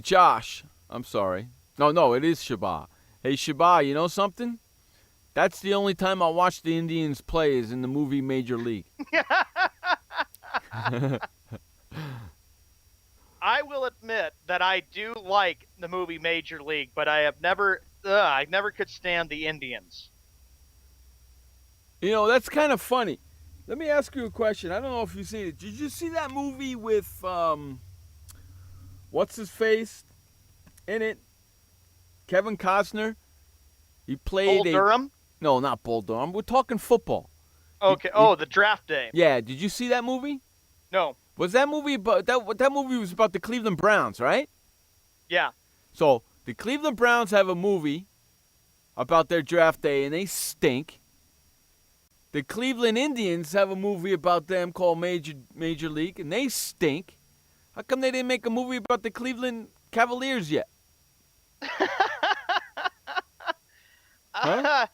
Josh. I'm sorry. No, it is Shabbat. Hey, Shabbat, you know something? That's the only time I'll watch the Indians play is in the movie Major League. I will admit that I do like the movie Major League, but I never could stand the Indians. You know, that's kind of funny. Let me ask you a question. I don't know if you've seen it. Did you see that movie with, what's his face in it? Kevin Costner? He played Bull Durham? No, not Bull Durham. We're talking football. Okay. The Draft Day. Yeah. Did you see that movie? No. Was that movie about that movie was about the Cleveland Browns, right? Yeah. So the Cleveland Browns have a movie about their draft day, and they stink. The Cleveland Indians have a movie about them called Major League, and they stink. How come they didn't make a movie about the Cleveland Cavaliers yet? Huh?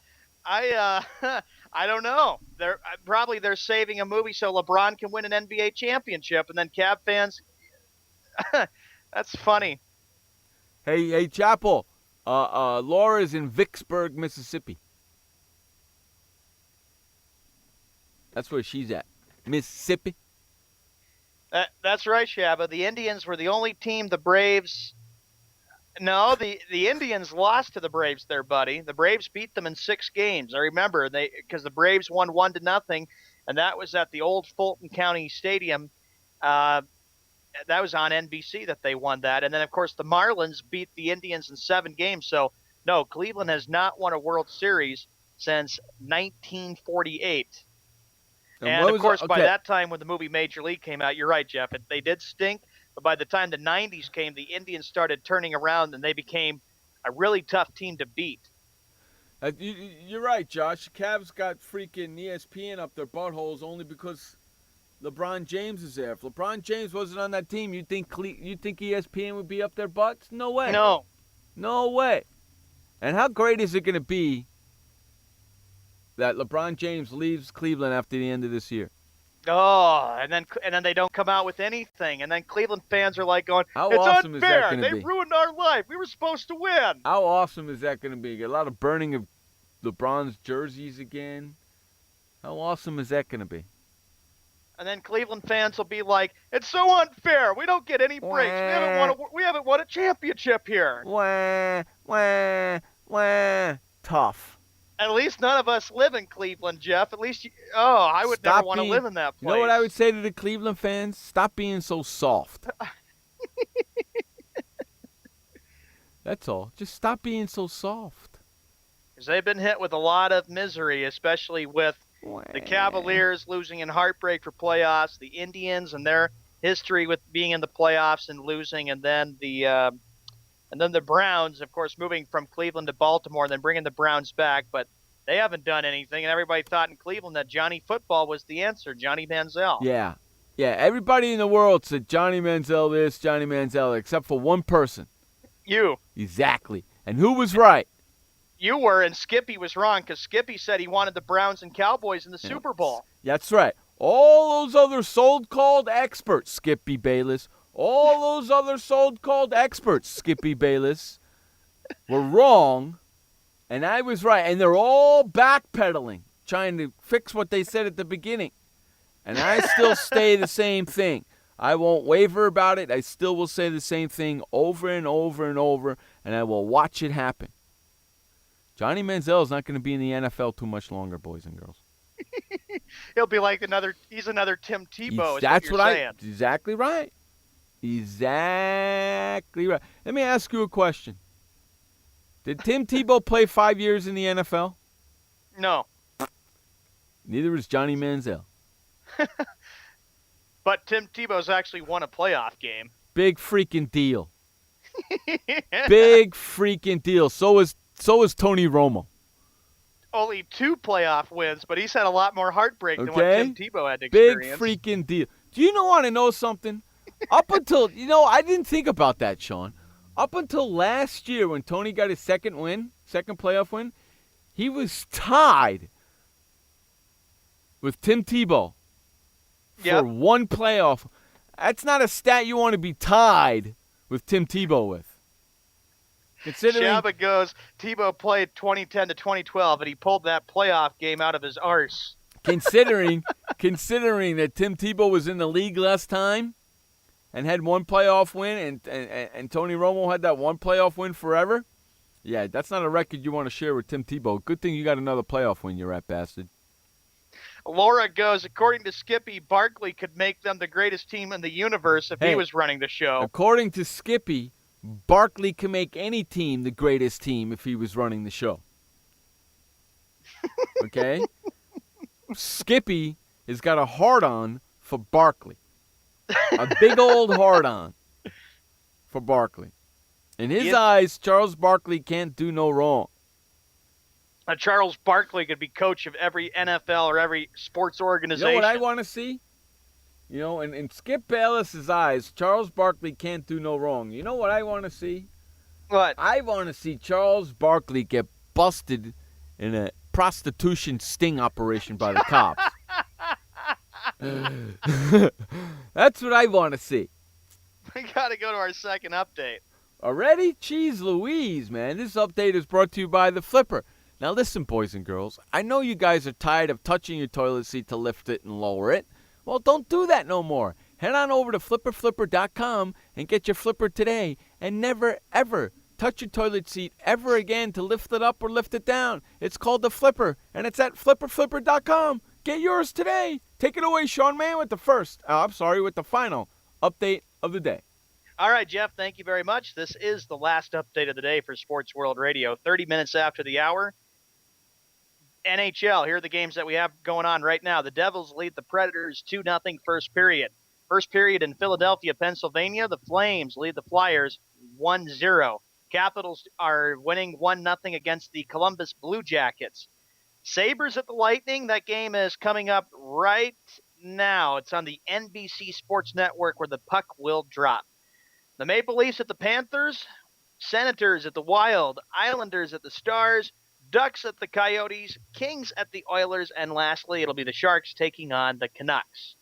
I don't know. They're saving a movie so LeBron can win an NBA championship, and then Cav fans. That's funny. Hey, Chapel. Laura's in Vicksburg, Mississippi. That's where she's at, Mississippi. That's right, Shabba. The Indians were the only team the Braves. No, the Indians lost to the Braves there, buddy. The Braves beat them in 6 games. I remember because the Braves won 1-0, and that was at the old Fulton County Stadium. That was on NBC that they won that. And then, of course, the Marlins beat the Indians in 7 games. So, no, Cleveland has not won a World Series since 1948. And of course, by that time when the movie Major League came out, you're right, Jeff, they did stink. But by the time the 90s came, the Indians started turning around, and they became a really tough team to beat. You're right, Josh. The Cavs got freaking ESPN up their buttholes only because LeBron James is there. If LeBron James wasn't on that team, you think ESPN would be up their butts? No way. No way. And how great is it going to be that LeBron James leaves Cleveland after the end of this year? Oh, and then they don't come out with anything, and then Cleveland fans are like going, how "It's awesome unfair. Is that gonna they be? ruined our life. We were supposed to win." How awesome is that going to be? A lot of burning of LeBron's jerseys again. How awesome is that going to be? And then Cleveland fans will be like, "It's so unfair. We don't get any breaks. We haven't won a championship here." Tough. At least none of us live in Cleveland, Jeff. At least, I would never want to live in that place. You know what I would say to the Cleveland fans? Stop being so soft. That's all. Just stop being so soft. Because they've been hit with a lot of misery, especially with the Cavaliers losing in heartbreak for playoffs, the Indians and their history with being in the playoffs and losing, and then the Browns, of course, moving from Cleveland to Baltimore and then bringing the Browns back. But they haven't done anything, and everybody thought in Cleveland that Johnny Football was the answer, Johnny Manziel. Yeah. Everybody in the world said Johnny Manziel this, Johnny Manziel, except for one person. You. Exactly. And who was right? You were, and Skippy was wrong, because Skippy said he wanted the Browns and Cowboys in the Super Bowl. That's right. All those other so-called experts, Skippy Bayless, all those other so-called experts, Skippy Bayless, were wrong, and I was right. And they're all backpedaling, trying to fix what they said at the beginning. And I still stay the same thing. I won't waver about it. I still will say the same thing over and over and over, and I will watch it happen. Johnny Manziel is not going to be in the NFL too much longer, boys and girls. He'll be like he's another Tim Tebow. That's what you're saying. Exactly right. Exactly right. Let me ask you a question. Did Tim Tebow play 5 years in the NFL? No. Neither was Johnny Manziel. But Tim Tebow's actually won a playoff game. Big freaking deal. Big freaking deal. So is Tony Romo. Only 2 playoff wins, but he's had a lot more heartbreak than what Tim Tebow had to experience. Big freaking deal. Do you want to know something? Up until, I didn't think about that, Sean. Up until last year when Tony got his second playoff win, he was tied with Tim Tebow for one playoff. That's not a stat you want to be tied with Tim Tebow with. Shabba goes, Tebow played 2010 to 2012, and he pulled that playoff game out of his arse. Considering that Tim Tebow was in the league last time and had one playoff win, and Tony Romo had that one playoff win forever, yeah, that's not a record you want to share with Tim Tebow. Good thing you got another playoff win, you rat bastard. Laura goes, according to Skippy, Barkley could make them the greatest team in the universe if he was running the show. According to Skippy, Barkley can make any team the greatest team if he was running the show. Okay? Skippy has got a hard-on for Barkley. A big old hard-on for Barkley. In his eyes, Charles Barkley can't do no wrong. Charles Barkley could be coach of every NFL or every sports organization. You know what I want to see? In Skip Bayless's eyes, Charles Barkley can't do no wrong. You know what I want to see? What? I want to see Charles Barkley get busted in a prostitution sting operation by the cops. That's what I want to see. We got to go to our second update. Already? Jeez Louise, man. This update is brought to you by The Flipper. Now listen, boys and girls. I know you guys are tired of touching your toilet seat to lift it and lower it. Well, don't do that no more. Head on over to flipperflipper.com and get your flipper today, and never, ever touch your toilet seat ever again to lift it up or lift it down. It's called the Flipper, and it's at flipperflipper.com. Get yours today. Take it away, Sean Mann, with the final update of the day. All right, Jeff, thank you very much. This is the last update of the day for Sports World Radio. 30 minutes after the hour. NHL, here are the games that we have going on right now. The Devils lead the Predators 2-0 first period. First period in Philadelphia, Pennsylvania. The Flames lead the Flyers 1-0. Capitals are winning 1-0 against the Columbus Blue Jackets. Sabres at the Lightning. That game is coming up right now. It's on the NBC Sports Network where the puck will drop. The Maple Leafs at the Panthers. Senators at the Wild. Islanders at the Stars. Ducks at the Coyotes, Kings at the Oilers, and lastly, it'll be the Sharks taking on the Canucks.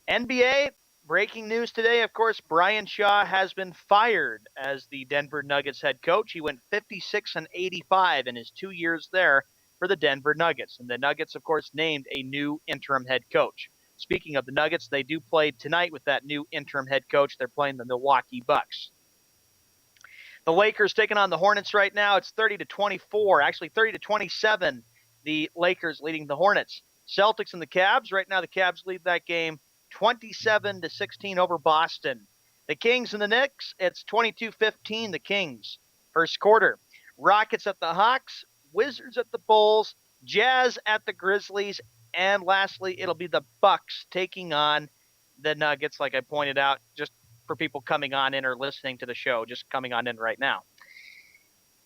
NBA, breaking news today, of course, Brian Shaw has been fired as the Denver Nuggets head coach. He went 56-85 in his 2 years there for the Denver Nuggets. And the Nuggets, of course, named a new interim head coach. Speaking of the Nuggets, they do play tonight with that new interim head coach. They're playing the Milwaukee Bucks. The Lakers taking on the Hornets right now. It's 30-24, actually 30-27. The Lakers leading the Hornets. Celtics and the Cavs. Right now the Cavs lead that game 27-16 over Boston. The Kings and the Knicks. It's 22-15, the Kings. First quarter. Rockets at the Hawks. Wizards at the Bulls. Jazz at the Grizzlies. And lastly, it'll be the Bucks taking on the Nuggets, like I pointed out, just for people coming on in or listening to the show, just coming on in right now.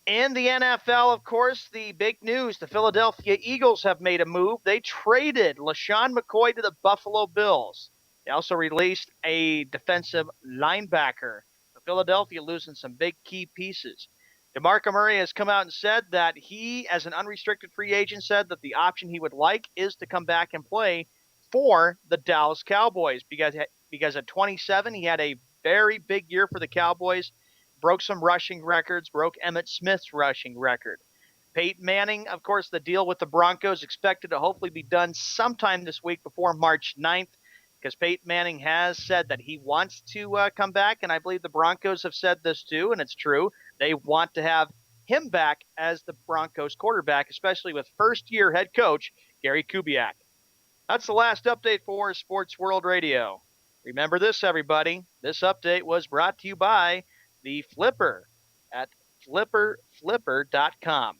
In the NFL, of course, the big news, the Philadelphia Eagles have made a move. They traded LaShawn McCoy to the Buffalo Bills. They also released a defensive linebacker. Philadelphia losing some big key pieces. DeMarco Murray has come out and said that he, as an unrestricted free agent, said that the option he would like is to come back and play for the Dallas Cowboys because at 27, he had a very big year for the Cowboys, broke some rushing records, broke Emmitt Smith's rushing record. Peyton Manning, of course, the deal with the Broncos expected to hopefully be done sometime this week before March 9th. because Peyton Manning has said that he wants to come back, and I believe the Broncos have said this too, and it's true. They want to have him back as the Broncos quarterback, especially with first-year head coach Gary Kubiak. That's the last update for Sports World Radio. Remember this, everybody. This update was brought to you by the Flipper at flipper.com.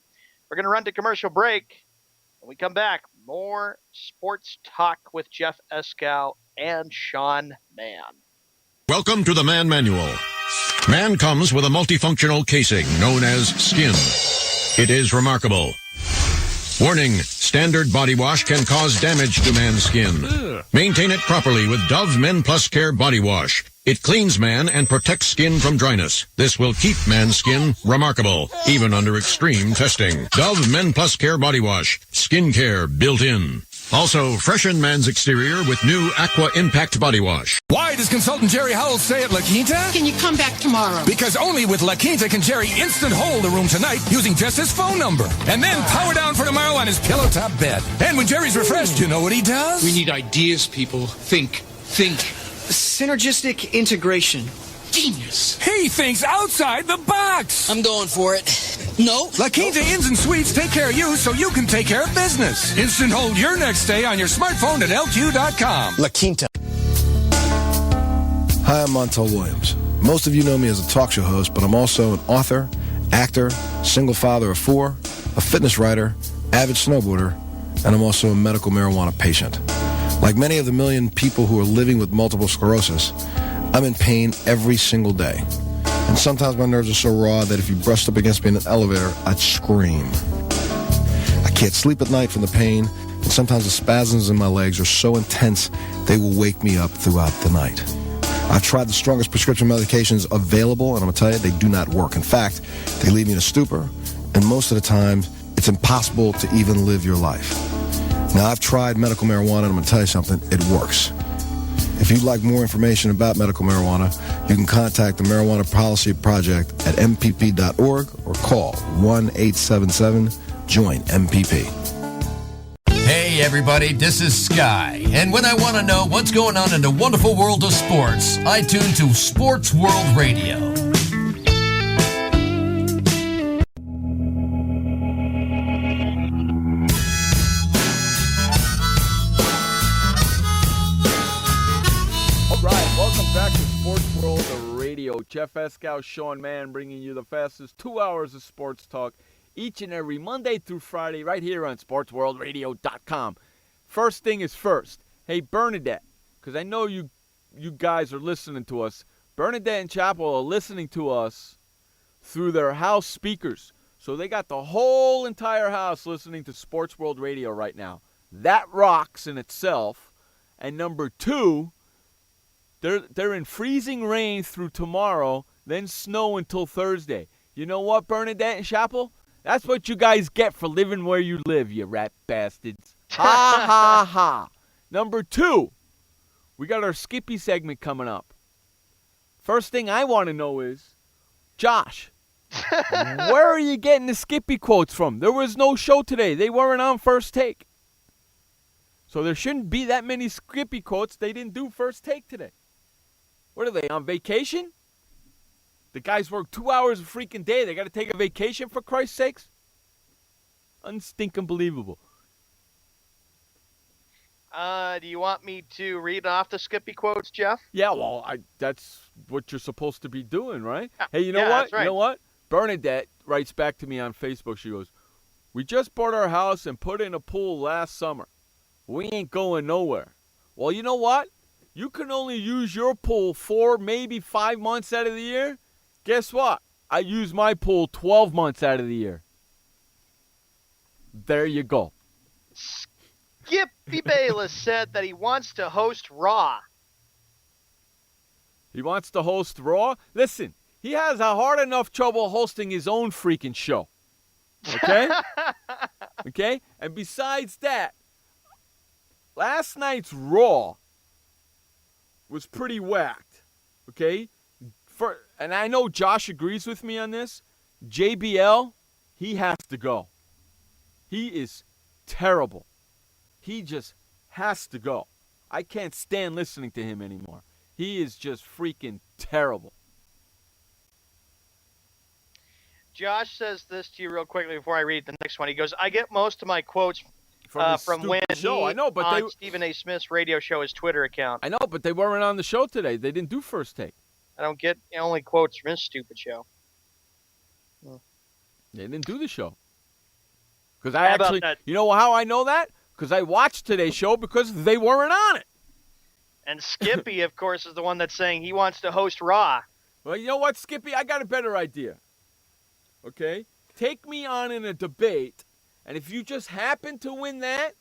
We're going to run to commercial break. When we come back, more sports talk with Jeff Eskow and Sean Mann. Welcome to the Man Manual. Man comes with a multifunctional casing known as skin. It is remarkable. Warning, standard body wash can cause damage to man's skin. Maintain it properly with Dove Men Plus Care Body Wash. It cleans man and protects skin from dryness. This will keep man's skin remarkable, even under extreme testing. Dove Men Plus Care Body Wash. Skin care built in. Also, freshen man's exterior with new Aqua Impact Body Wash. Why does consultant Jerry Howell stay at La Quinta? Can you come back tomorrow? Because only with La Quinta can Jerry instant hold the room tonight using just his phone number. And then power down for tomorrow on his pillow top bed. And when Jerry's refreshed, you know what he does? We need ideas, people. Think. Synergistic integration. Genius. He thinks outside the box. I'm going for it. No. La Quinta Inns and Suites take care of you so you can take care of business. Instant hold your next stay on your smartphone at LQ.com. La Quinta. Hi, I'm Montel Williams. Most of you know me as a talk show host, but I'm also an author, actor, single father of 4, a fitness writer, avid snowboarder, and I'm also a medical marijuana patient. Like many of the million people who are living with multiple sclerosis, I'm in pain every single day. And sometimes my nerves are so raw that if you brushed up against me in an elevator, I'd scream. I can't sleep at night from the pain, and sometimes the spasms in my legs are so intense they will wake me up throughout the night. I've tried the strongest prescription medications available, and I'm going to tell you, they do not work. In fact, they leave me in a stupor, and most of the time, it's impossible to even live your life. Now, I've tried medical marijuana, and I'm going to tell you something, it works. If you'd like more information about medical marijuana, you can contact the Marijuana Policy Project at mpp.org or call 1-877-JOIN-MPP. Hey everybody, this is Sky, and when I want to know what's going on in the wonderful world of sports, I tune to Sports World Radio. Jeff Eskow, Sean Mann, bringing you the fastest 2 hours of sports talk each and every Monday through Friday right here on SportsWorldRadio.com. First thing is first. Hey, Bernadette, because I know you guys are listening to us. Bernadette and Chapel are listening to us through their house speakers. So they got the whole entire house listening to Sports World Radio right now. That rocks in itself. And number 2, They're in freezing rain through tomorrow, then snow until Thursday. You know what, Bernadette and Chapel? That's what you guys get for living where you live, you rat bastards. Ha, ha, ha. Number 2, we got our Skippy segment coming up. First thing I want to know is, Josh, where are you getting the Skippy quotes from? There was no show today. They weren't on First Take. So there shouldn't be that many Skippy quotes. They didn't do First Take today. What are they, on vacation? The guys work 2 hours a freaking day. They got to take a vacation, for Christ's sakes? Unstinking believable. Do you want me to read off the Skippy quotes, Jeff? Yeah, well, that's what you're supposed to be doing, right? Hey, you know yeah, what? That's right. You know what? Bernadette writes back to me on Facebook. She goes, "We just bought our house and put in a pool last summer. We ain't going nowhere." Well, you know what? You can only use your pool 4, maybe 5 months out of the year. Guess what? I use my pool 12 months out of the year. There you go. Skippy Bayless said that he wants to host Raw. He wants to host Raw? Listen, he has a hard enough trouble hosting his own freaking show. Okay? Okay? And besides that, last night's Raw was pretty whacked, okay? And I know Josh agrees with me on this. JBL, he has to go. He is terrible. He just has to go. I can't stand listening to him anymore. He is just freaking terrible. Josh says this to you real quickly before I read the next one. He goes, I get most of my quotes from when show. I know, but on Stephen A. Smith's radio show, his Twitter account. I know, but they weren't on the show today. They didn't do First Take. I don't get only quotes from his stupid show. They didn't do the show. Because I actually, you know how I know that? Because I watched today's show because they weren't on it. And Skippy, of course, is the one that's saying he wants to host Raw. Well, you know what, Skippy? I got a better idea. Okay? Take me on in a debate, and if you just happen to win that,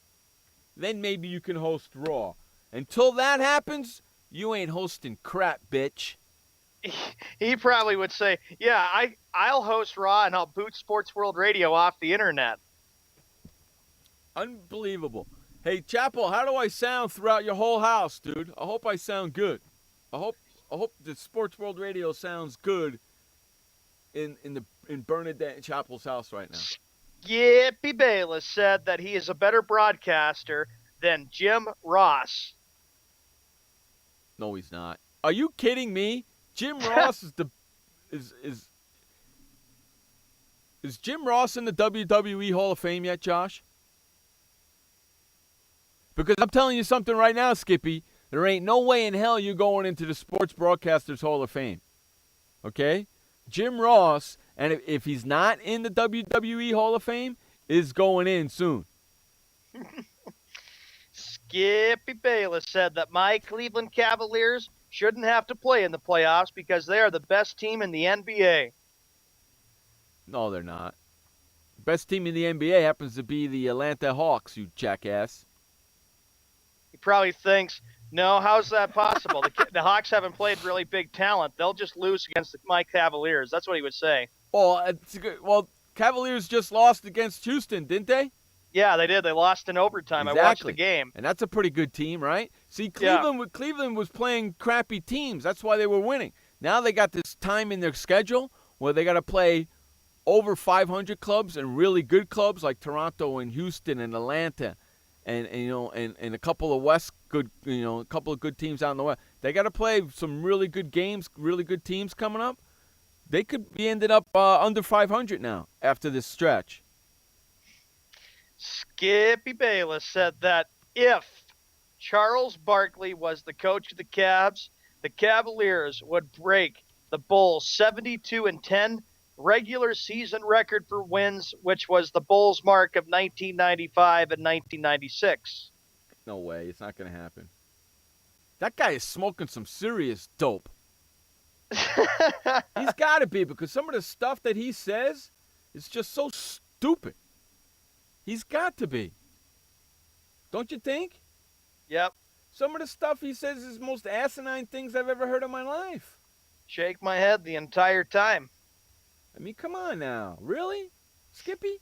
then maybe you can host Raw. Until that happens, you ain't hosting crap, bitch. He probably would say, yeah, I'll host Raw and I'll boot Sports World Radio off the internet. Unbelievable. Hey, Chappell, how do I sound throughout your whole house, dude? I hope I sound good. I hope the Sports World Radio sounds good in Bernadette Chappell's house right now. Skippy Bayless said that he is a better broadcaster than Jim Ross. No, he's not. Are you kidding me? Jim Ross is Jim Ross in the WWE Hall of Fame yet, Josh? Because I'm telling you something right now, Skippy. There ain't no way in hell you're going into the Sports Broadcasters Hall of Fame. Okay? Jim Ross, and if he's not in the WWE Hall of Fame, is going in soon. Skippy Bayless said that my Cleveland Cavaliers shouldn't have to play in the playoffs because they are the best team in the NBA. No, they're not. Best team in the NBA happens to be the Atlanta Hawks, you jackass. He probably thinks, no, how's that possible? The Hawks haven't played really big talent. They'll just lose against my Cavaliers. That's what he would say. Well, Cavaliers just lost against Houston, didn't they? Yeah, they did. They lost in overtime. Exactly. I watched the game. And that's a pretty good team, right? See, Cleveland was playing crappy teams. That's why they were winning. Now they got this time in their schedule where they got to play over 500 clubs and really good clubs like Toronto and Houston and Atlanta and a couple of a couple of good teams out in the West. They got to play some really good games, really good teams coming up. They could be ended up under 500 now after this stretch. Skippy Bayless said that if Charles Barkley was the coach of the Cavs, the Cavaliers would break the Bulls' 72-10 regular season record for wins, which was the Bulls' mark of 1995 and 1996. No way. It's not going to happen. That guy is smoking some serious dope. He's got to be, because some of the stuff that he says is just so stupid. He's got to be. Don't you think? Yep. Some of the stuff he says is the most asinine things I've ever heard in my life. Shake my head the entire time. I mean, come on now. Really? Skippy?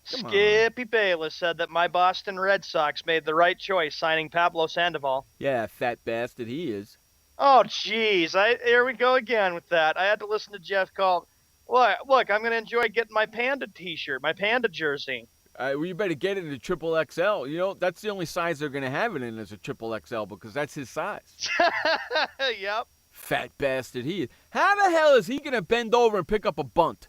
Skippy Bayless said that my Boston Red Sox made the right choice signing Pablo Sandoval. Yeah, fat bastard he is. Oh, jeez. Here we go again with that. I had to listen to Jeff call. Look, I'm going to enjoy getting my Panda t-shirt, my Panda jersey. Well, you better get it in a triple XL. You know, that's the only size they're going to have it in is a triple XL because that's his size. Yep. Fat bastard he is. How the hell is he going to bend over and pick up a bunt?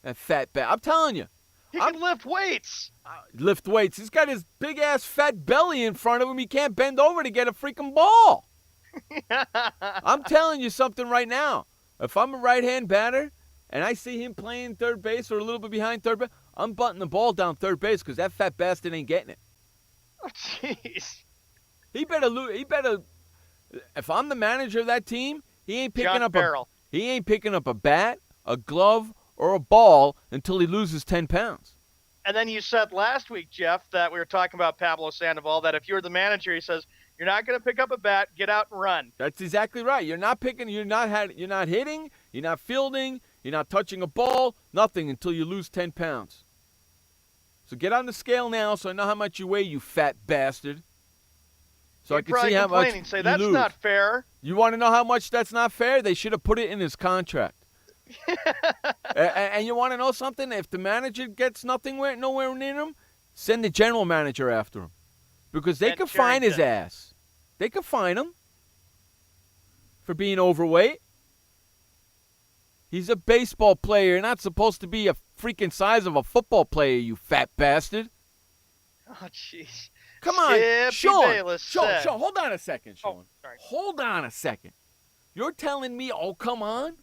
That fat bastard. I'm telling you. He can lift weights. Lift weights. He's got his big-ass fat belly in front of him. He can't bend over to get a freaking ball. I'm telling you something right now. If I'm a right-hand batter and I see him playing third base or a little bit behind third base, I'm bunting the ball down third base because that fat bastard ain't getting it. Oh, jeez. He better lose. If I'm the manager of that team, he ain't picking up a bat, a glove, or a ball until he loses 10 pounds. And then you said last week, Jeff, that we were talking about Pablo Sandoval, that if you're the manager, he says, you're not going to pick up a bat, get out and run. That's exactly right. You're not hitting, you're not fielding, you're not touching a ball, nothing until you lose 10 pounds. So get on the scale now so I know how much you weigh, you fat bastard. So I can see how much you say, that's lose. Not fair. You want to know how much that's not fair? They should have put it in his contract. And you want to know something? If the manager gets nowhere near him, send the general manager after him. Because they could fine his ass. They could fine him for being overweight. He's a baseball player. You're not supposed to be a freaking size of a football player, you fat bastard. Oh, jeez. Come on, Sean. Sean, hold on a second, Sean. Sorry. Hold on a second. You're telling me, oh, come on?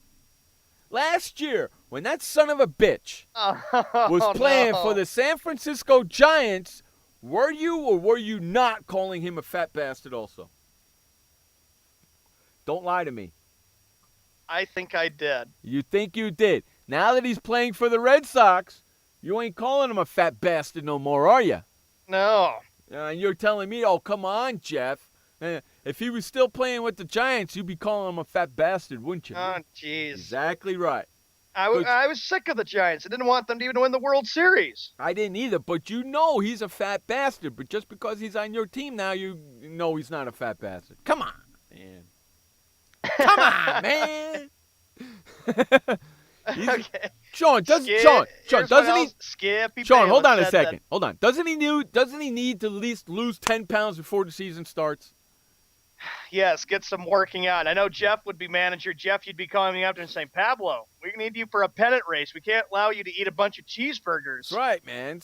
Last year, when that son of a bitch was playing for the San Francisco Giants, were you or were you not calling him a fat bastard also? Don't lie to me. I think I did. You think you did. Now that he's playing for the Red Sox, you ain't calling him a fat bastard no more, are you? No. And you're telling me, oh, come on, Jeff. If he was still playing with the Giants, you'd be calling him a fat bastard, wouldn't you? Oh, jeez. Exactly right. I was sick of the Giants. I didn't want them to even win the World Series. I didn't either, but you know he's a fat bastard. But just because he's on your team now, you know he's not a fat bastard. Come on, man. Come on, man. Okay. Sean, doesn't he? Skippy Sean, hold Bayless on a said second. Hold on. Doesn't he need to at least lose 10 pounds before the season starts? Yes, get some working out. I know Jeff would be manager. Jeff, you'd be calling me after and saying, Pablo, we need you for a pennant race. We can't allow you to eat a bunch of cheeseburgers. That's right, man.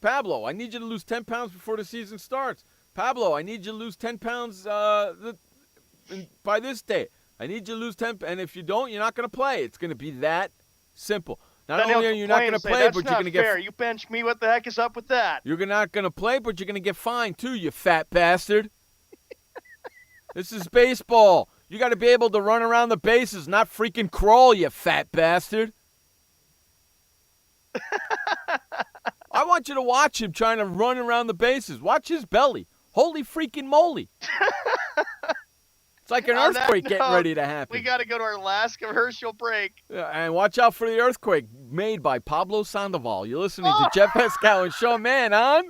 Pablo, I need you to lose 10 pounds before the season starts. Pablo, I need you to lose 10 pounds by this day. I need you to lose 10, and if you don't, you're not going to play. It's going to be that simple. Not only are you not going to play, but you're going to get fair. You bench me. What the heck is up with that? You're not going to play, but you're going to get fined too, you fat bastard. This is baseball. You got to be able to run around the bases, not freaking crawl, you fat bastard. I want you to watch him trying to run around the bases. Watch his belly. Holy freaking moly. It's like an earthquake getting ready to happen. We got to go to our last commercial break. Yeah, and watch out for the earthquake made by Pablo Sandoval. You're listening to Jeff Pascal and Sean Mann on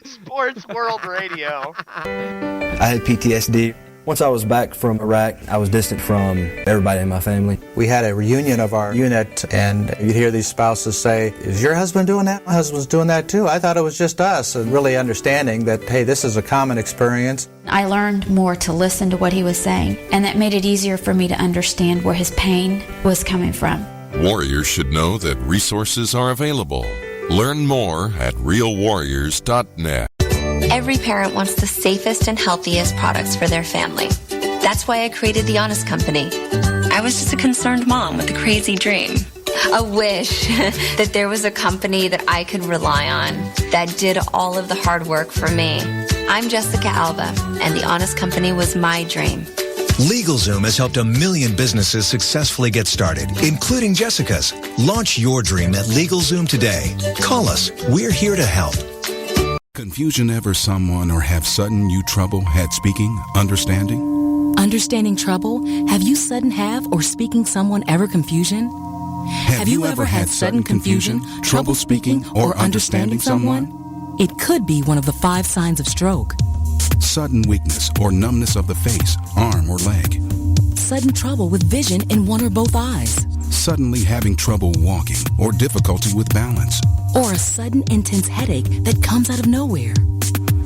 Sports World Radio. I had PTSD. Once I was back from Iraq, I was distant from everybody in my family. We had a reunion of our unit, and you'd hear these spouses say, is your husband doing that? My husband's doing that too. I thought it was just us. And really understanding that, hey, this is a common experience. I learned more to listen to what he was saying, and that made it easier for me to understand where his pain was coming from. Warriors should know that resources are available. Learn more at realwarriors.net. Every parent wants the safest and healthiest products for their family. That's why I created The Honest Company. I was just a concerned mom with a crazy dream. A wish that there was a company that I could rely on that did all of the hard work for me. I'm Jessica Alba, and The Honest Company was my dream. LegalZoom has helped 1 million businesses successfully get started, including Jessica's. Launch your dream at LegalZoom today. Call us. We're here to help. Confusion ever someone or have sudden you trouble had speaking, understanding? Understanding trouble? Have you sudden have or speaking someone ever confusion? Have you ever had sudden confusion, trouble speaking, or understanding someone? It could be one of the 5 signs of stroke. Sudden weakness or numbness of the face, arm, or leg. Sudden trouble with vision in one or both eyes. Suddenly having trouble walking or difficulty with balance. Or a sudden intense headache that comes out of nowhere.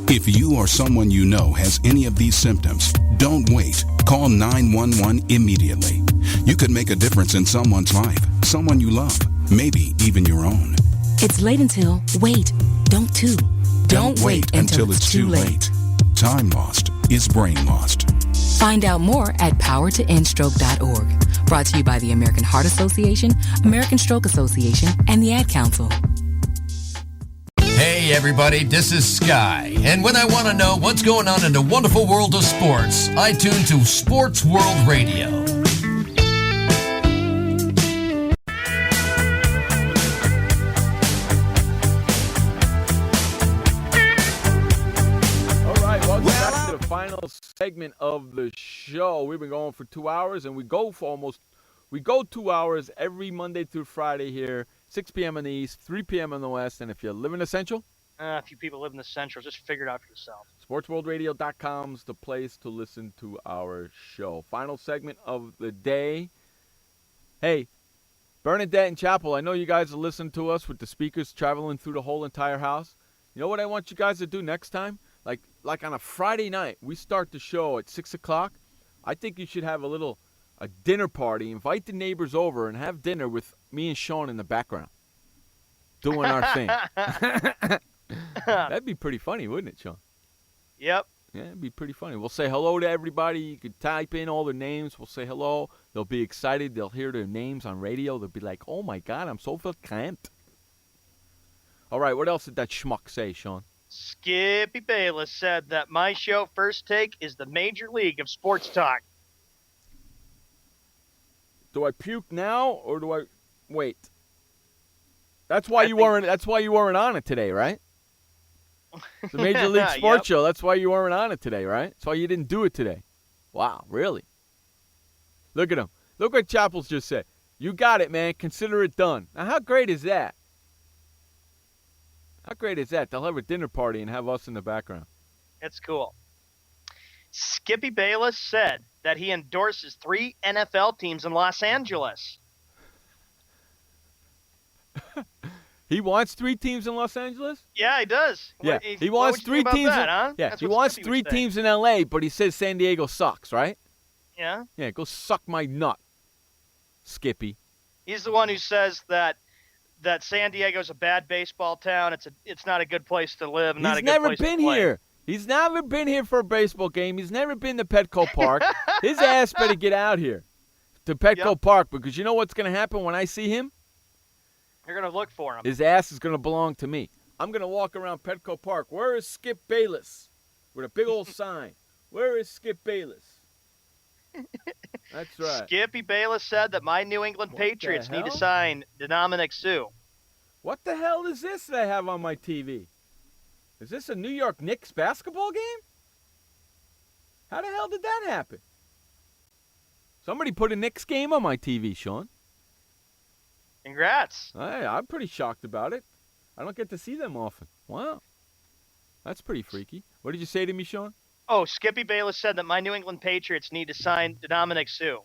If you or someone you know has any of these symptoms, don't wait. Call 911 immediately. You could make a difference in someone's life, someone you love, maybe even your own. It's late until, wait, don't too. Don't wait until it's too late. Time lost is brain lost. Find out more at powertoendstroke.org. Brought to you by the American Heart Association, American Stroke Association, and the Ad Council. Hey everybody, this is Sky, and when I want to know what's going on in the wonderful world of sports, I tune to Sports World Radio. Back to the final segment of the show. We've been going for 2 hours, and we go 2 hours every Monday through Friday here, 6 p.m. in the East, 3 p.m. in the West, and if you live in the Central? If you people live in the Central, just figure it out for yourself. SportsWorldRadio.com's the place to listen to our show. Final segment of the day. Hey, Bernadette and Chapel, I know you guys are listening to us with the speakers traveling through the whole entire house. You know what I want you guys to do next time? like on a Friday night, we start the show at 6 o'clock. I think you should have a dinner party, invite the neighbors over, and have dinner with me and Sean in the background doing our thing. That'd be pretty funny, wouldn't it, Sean? Yep. Yeah, it'd be pretty funny. We'll say hello to everybody. You could type in all their names. We'll say hello. They'll be excited. They'll hear their names on radio. They'll be like, oh, my God, I'm so verklempt. All right, what else did that schmuck say, Sean? Skippy Bayless said that my show, First Take, is the major league of sports talk. Do I puke now or do I wait? That's why you weren't on it today, right? It's the Major League Sports Show. That's why you weren't on it today, right? That's why you didn't do it today. Wow, really? Look at him. Look what Chappell's just said. You got it, man. Consider it done. Now, how great is that? How great is that? They'll have a dinner party and have us in the background. It's cool. Skippy Bayless said that he endorses 3 NFL teams in Los Angeles. He wants 3 teams in Los Angeles? Yeah, he does. Yeah, he wants 3 teams. Huh? Yeah, he wants 3 teams in L.A., but he says San Diego sucks, right? Yeah. Yeah, go suck my nut, Skippy. He's the one who says that San Diego's a bad baseball town. It's not a good place to live. Not a good place to play. He's never been here. He's never been here for a baseball game. He's never been to Petco Park. His ass better get out here to Petco Park, because you know what's going to happen when I see him? You're going to look for him. His ass is going to belong to me. I'm going to walk around Petco Park. Where is Skip Bayless? With a big old sign. Where is Skip Bayless? That's right. Skippy Bayless said that my New England Patriots need to sign Dominic Sue. What the hell is this that I have on my TV? Is this a New York Knicks basketball game? How the hell did that happen? Somebody put a Knicks game on my TV, Sean. Congrats. I'm pretty shocked about it. I don't get to see them often. Wow. That's pretty freaky. What did you say to me, Sean? Oh, Skippy Bayless said that my New England Patriots need to sign Dominic Sue.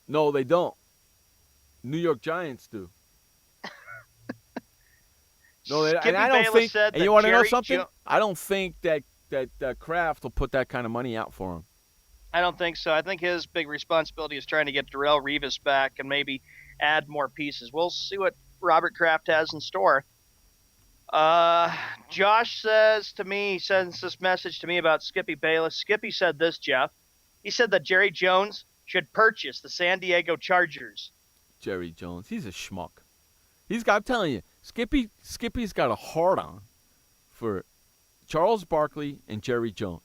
No, they don't. New York Giants do. No, and I don't think. And you want to know something? I don't think that Kraft will put that kind of money out for him. I don't think so. I think his big responsibility is trying to get Darrelle Revis back and maybe add more pieces. We'll see what Robert Kraft has in store. Josh says to me, he sends this message to me about Skippy Bayless. Skippy said this, Jeff. He said that Jerry Jones should purchase the San Diego Chargers. Jerry Jones, he's a schmuck. I'm telling you, Skippy's got a hard-on for Charles Barkley and Jerry Jones.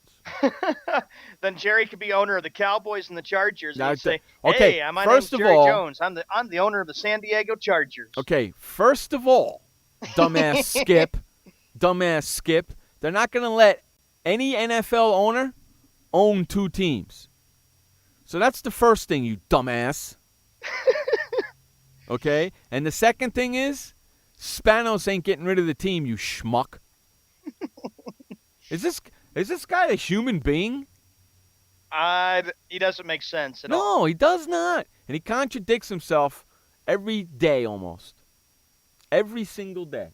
Then Jerry could be owner of the Cowboys and the Chargers, and he'd say, okay, "Hey, my name's Jerry Jones. I'm the owner of the San Diego Chargers." Okay, first of all, dumbass Skip, they're not going to let any NFL owner own 2 teams. So that's the first thing, you dumbass. Okay, and the second thing is, Spanos ain't getting rid of the team, you schmuck. Is this guy a human being? He doesn't make sense at all. No, he does not. And he contradicts himself every day almost. Every single day.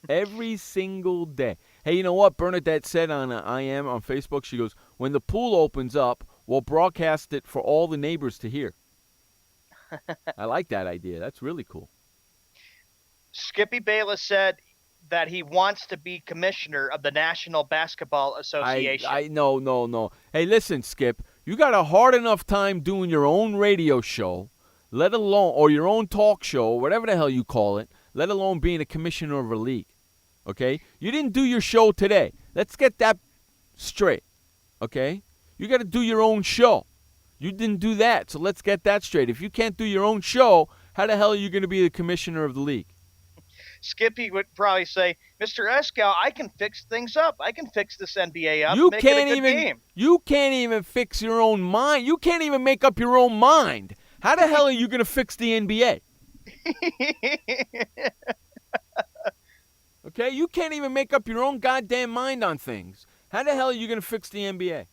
Every single day. Hey, you know what Bernadette said on IM on Facebook? She goes, when the pool opens up, we'll broadcast it for all the neighbors to hear. I like that idea. That's really cool. Skippy Bayless said that he wants to be commissioner of the National Basketball Association. No. Hey, listen, Skip. You got a hard enough time doing your own radio show, let alone, or your own talk show, whatever the hell you call it, let alone being a commissioner of a league. Okay? You didn't do your show today. Let's get that straight. Okay? You got to do your own show. You didn't do that, so let's get that straight. If you can't do your own show, how the hell are you going to be the commissioner of the league? Skippy would probably say, Mr. Eskow, I can fix things up. I can fix this NBA up and make it a good game. You can't even fix your own mind. You can't even make up your own mind. How the hell are you going to fix the NBA? Okay? You can't even make up your own goddamn mind on things. How the hell are you going to fix the NBA?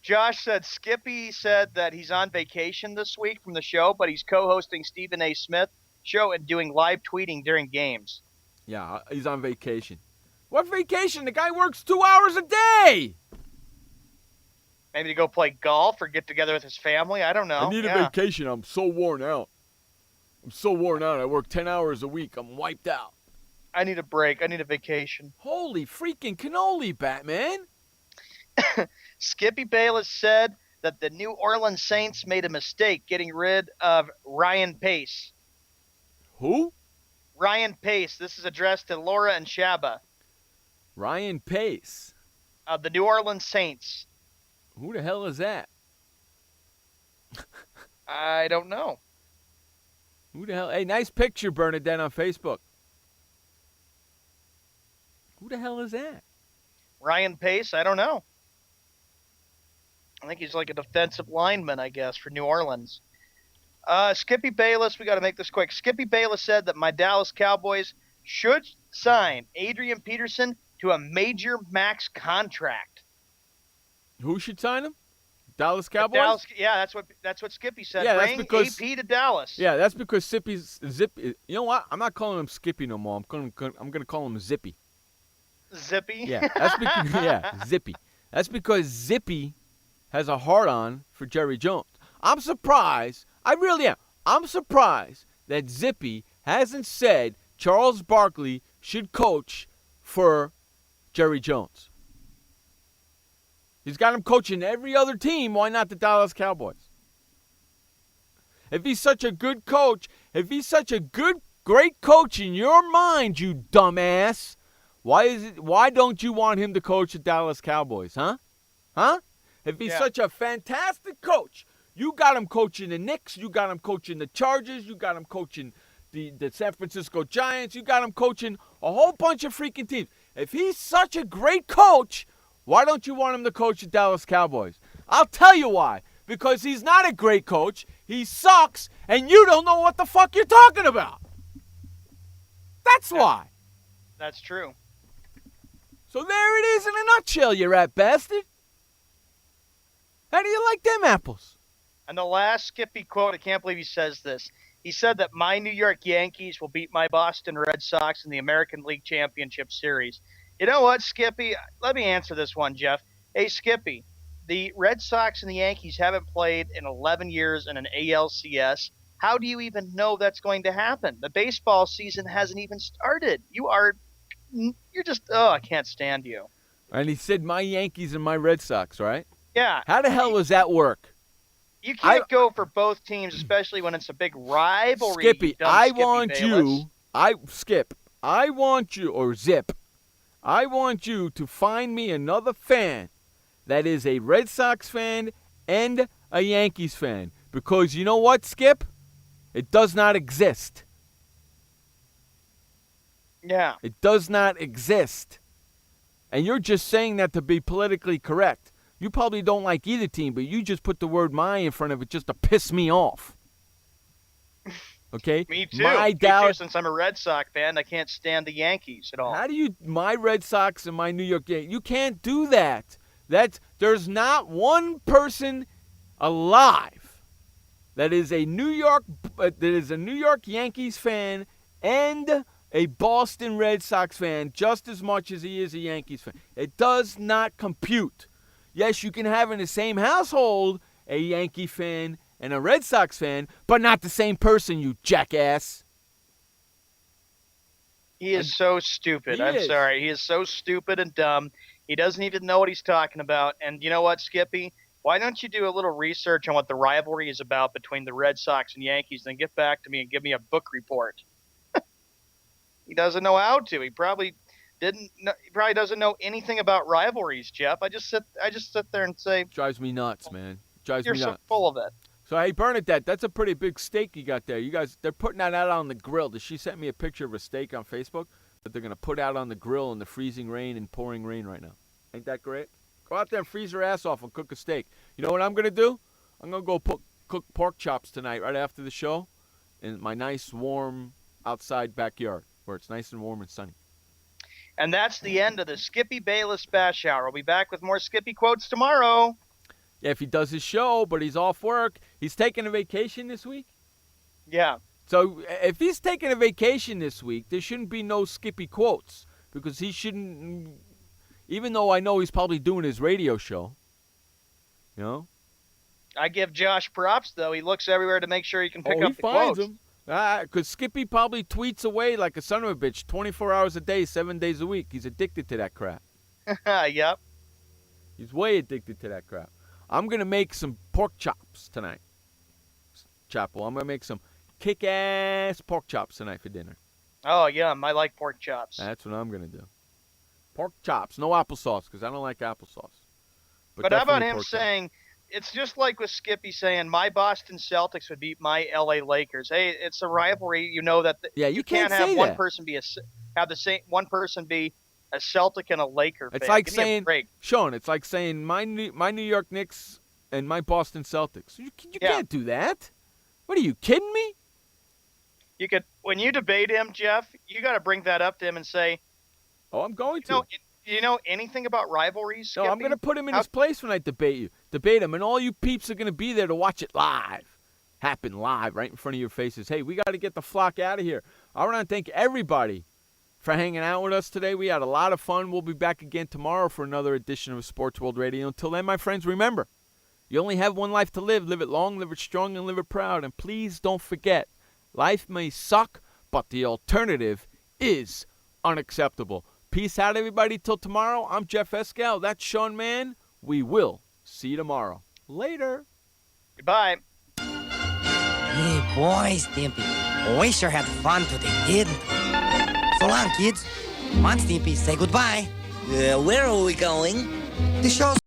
Josh said Skippy said that he's on vacation this week from the show, but he's co-hosting Stephen A. Smith show and doing live tweeting during games. Yeah, he's on vacation. What vacation? The guy works 2 hours a day. Maybe to go play golf or get together with his family. I don't know. I need a vacation. I'm so worn out. I work 10 hours a week. I'm wiped out. I need a break. I need a vacation. Holy freaking cannoli, Batman. Skippy Bayless said that the New Orleans Saints made a mistake getting rid of Ryan Pace. Who? Ryan Pace. This is addressed to Laura and Shaba. Ryan Pace. Of the New Orleans Saints. Who the hell is that? I don't know. Who the hell? Hey, nice picture, Bernadette, on Facebook. Who the hell is that? Ryan Pace? I don't know. I think he's like a defensive lineman, I guess, for New Orleans. Skippy Bayless, we got to make this quick. Skippy Bayless said that my Dallas Cowboys should sign Adrian Peterson to a major max contract. Who should sign him? Dallas Cowboys? That's what Skippy said. Yeah, Bring that's because AP to Dallas. Yeah, that's because Zippy. You know what? I'm not calling him Skippy no more. I'm gonna call him Zippy. Zippy? Yeah, that's because Zippy. That's because Zippy has a hard-on for Jerry Jones. I'm surprised. I really am. I'm surprised that Zippy hasn't said Charles Barkley should coach for Jerry Jones. He's got him coaching every other team. Why not the Dallas Cowboys? If he's such a good coach, great coach in your mind, you dumbass, why don't you want him to coach the Dallas Cowboys, huh? Huh? If he's such a fantastic coach, you got him coaching the Knicks, you got him coaching the Chargers, you got him coaching the San Francisco Giants, you got him coaching a whole bunch of freaking teams. If he's such a great coach, why don't you want him to coach the Dallas Cowboys? I'll tell you why. Because he's not a great coach, he sucks, and you don't know what the fuck you're talking about. That's why. That's true. So there it is in a nutshell, you rat bastard. How do you like them apples? And the last Skippy quote, I can't believe he says this. He said that my New York Yankees will beat my Boston Red Sox in the American League Championship Series. You know what, Skippy? Let me answer this one, Jeff. Hey, Skippy, the Red Sox and the Yankees haven't played in 11 years in an ALCS. How do you even know that's going to happen? The baseball season hasn't even started. You're just, I can't stand you. And he said my Yankees and my Red Sox, right? Yeah. How the hell does that work? You can't go for both teams, especially when it's a big rivalry. Skippy, I want you to find me another fan that is a Red Sox fan and a Yankees fan. Because you know what, Skip? It does not exist. Yeah. It does not exist. And you're just saying that to be politically correct. You probably don't like either team, but you just put the word "my" in front of it just to piss me off. Okay? Me too. Since I'm a Red Sox fan, I can't stand the Yankees at all. How do you, my Red Sox and my New York Yankees? You can't do that. There's not one person alive that is a New York Yankees fan and a Boston Red Sox fan just as much as he is a Yankees fan. It does not compute. Yes, you can have in the same household a Yankee fan and a Red Sox fan, but not the same person, you jackass. He is so stupid. I'm sorry. He is so stupid and dumb. He doesn't even know what he's talking about. And you know what, Skippy? Why don't you do a little research on what the rivalry is about between the Red Sox and Yankees, then get back to me and give me a book report? He doesn't know how to. He probably doesn't know anything about rivalries, Jeff. I just sit there and say, drives me nuts, man. Drives me nuts. You're so full of it. So, hey, Bernadette, that's a pretty big steak you got there. You guys, they're putting that out on the grill. She sent me a picture of a steak on Facebook that they're going to put out on the grill in the freezing rain and pouring rain right now. Ain't that great? Go out there and freeze your ass off and cook a steak. You know what I'm going to do? I'm going to go cook pork chops tonight right after the show in my nice, warm, outside backyard where it's nice and warm and sunny. And that's the end of the Skippy Bayless Bash Hour. We'll be back with more Skippy quotes tomorrow. Yeah, if he does his show, but he's off work. He's taking a vacation this week? Yeah. So if he's taking a vacation this week, there shouldn't be no Skippy quotes because he shouldn't, even though I know he's probably doing his radio show, you know? I give Josh props, though. He looks everywhere to make sure he can pick up the finds quotes. them. Because Skippy probably tweets away like a son of a bitch 24 hours a day, 7 days a week. He's addicted to that crap. Yep. He's way addicted to that crap. I'm going to make some pork chops tonight, Chapel. I'm going to make some kick-ass pork chops tonight for dinner. Oh, yum. I like pork chops. That's what I'm going to do. Pork chops. No applesauce, because I don't like applesauce. But how about definitely him pork chops. saying, it's just like with Skippy saying, my Boston Celtics would beat my LA Lakers. Hey, it's a rivalry. You know that you can't can't have say one that. person be one person be a Celtic and a Laker fan. It's like Give me a saying, break. Sean, it's like saying my New York Knicks and my Boston Celtics. You can't do that. What, are you kidding me? You could, when you debate him, Jeff, you got to bring that up to him and say, oh, I'm going to. You know anything about rivalries, Skippy? No, I'm going to put him in his place when I debate him, and all you peeps are going to be there to watch it happen live, right in front of your faces. Hey, we got to get the flock out of here. I want to thank everybody for hanging out with us today. We had a lot of fun. We'll be back again tomorrow for another edition of Sports World Radio. Until then, my friends, remember, you only have one life to live. Live it long, live it strong, and live it proud. And please don't forget, life may suck, but the alternative is unacceptable. Peace out, everybody. Till tomorrow, I'm Jeff Escal. That's Sean Mann. We will see you tomorrow. Later. Goodbye. Hey, boy, Stimpy. We sure had fun today, kid. So long, kids. Come on, Stimpy, say goodbye. Where are we going? The show's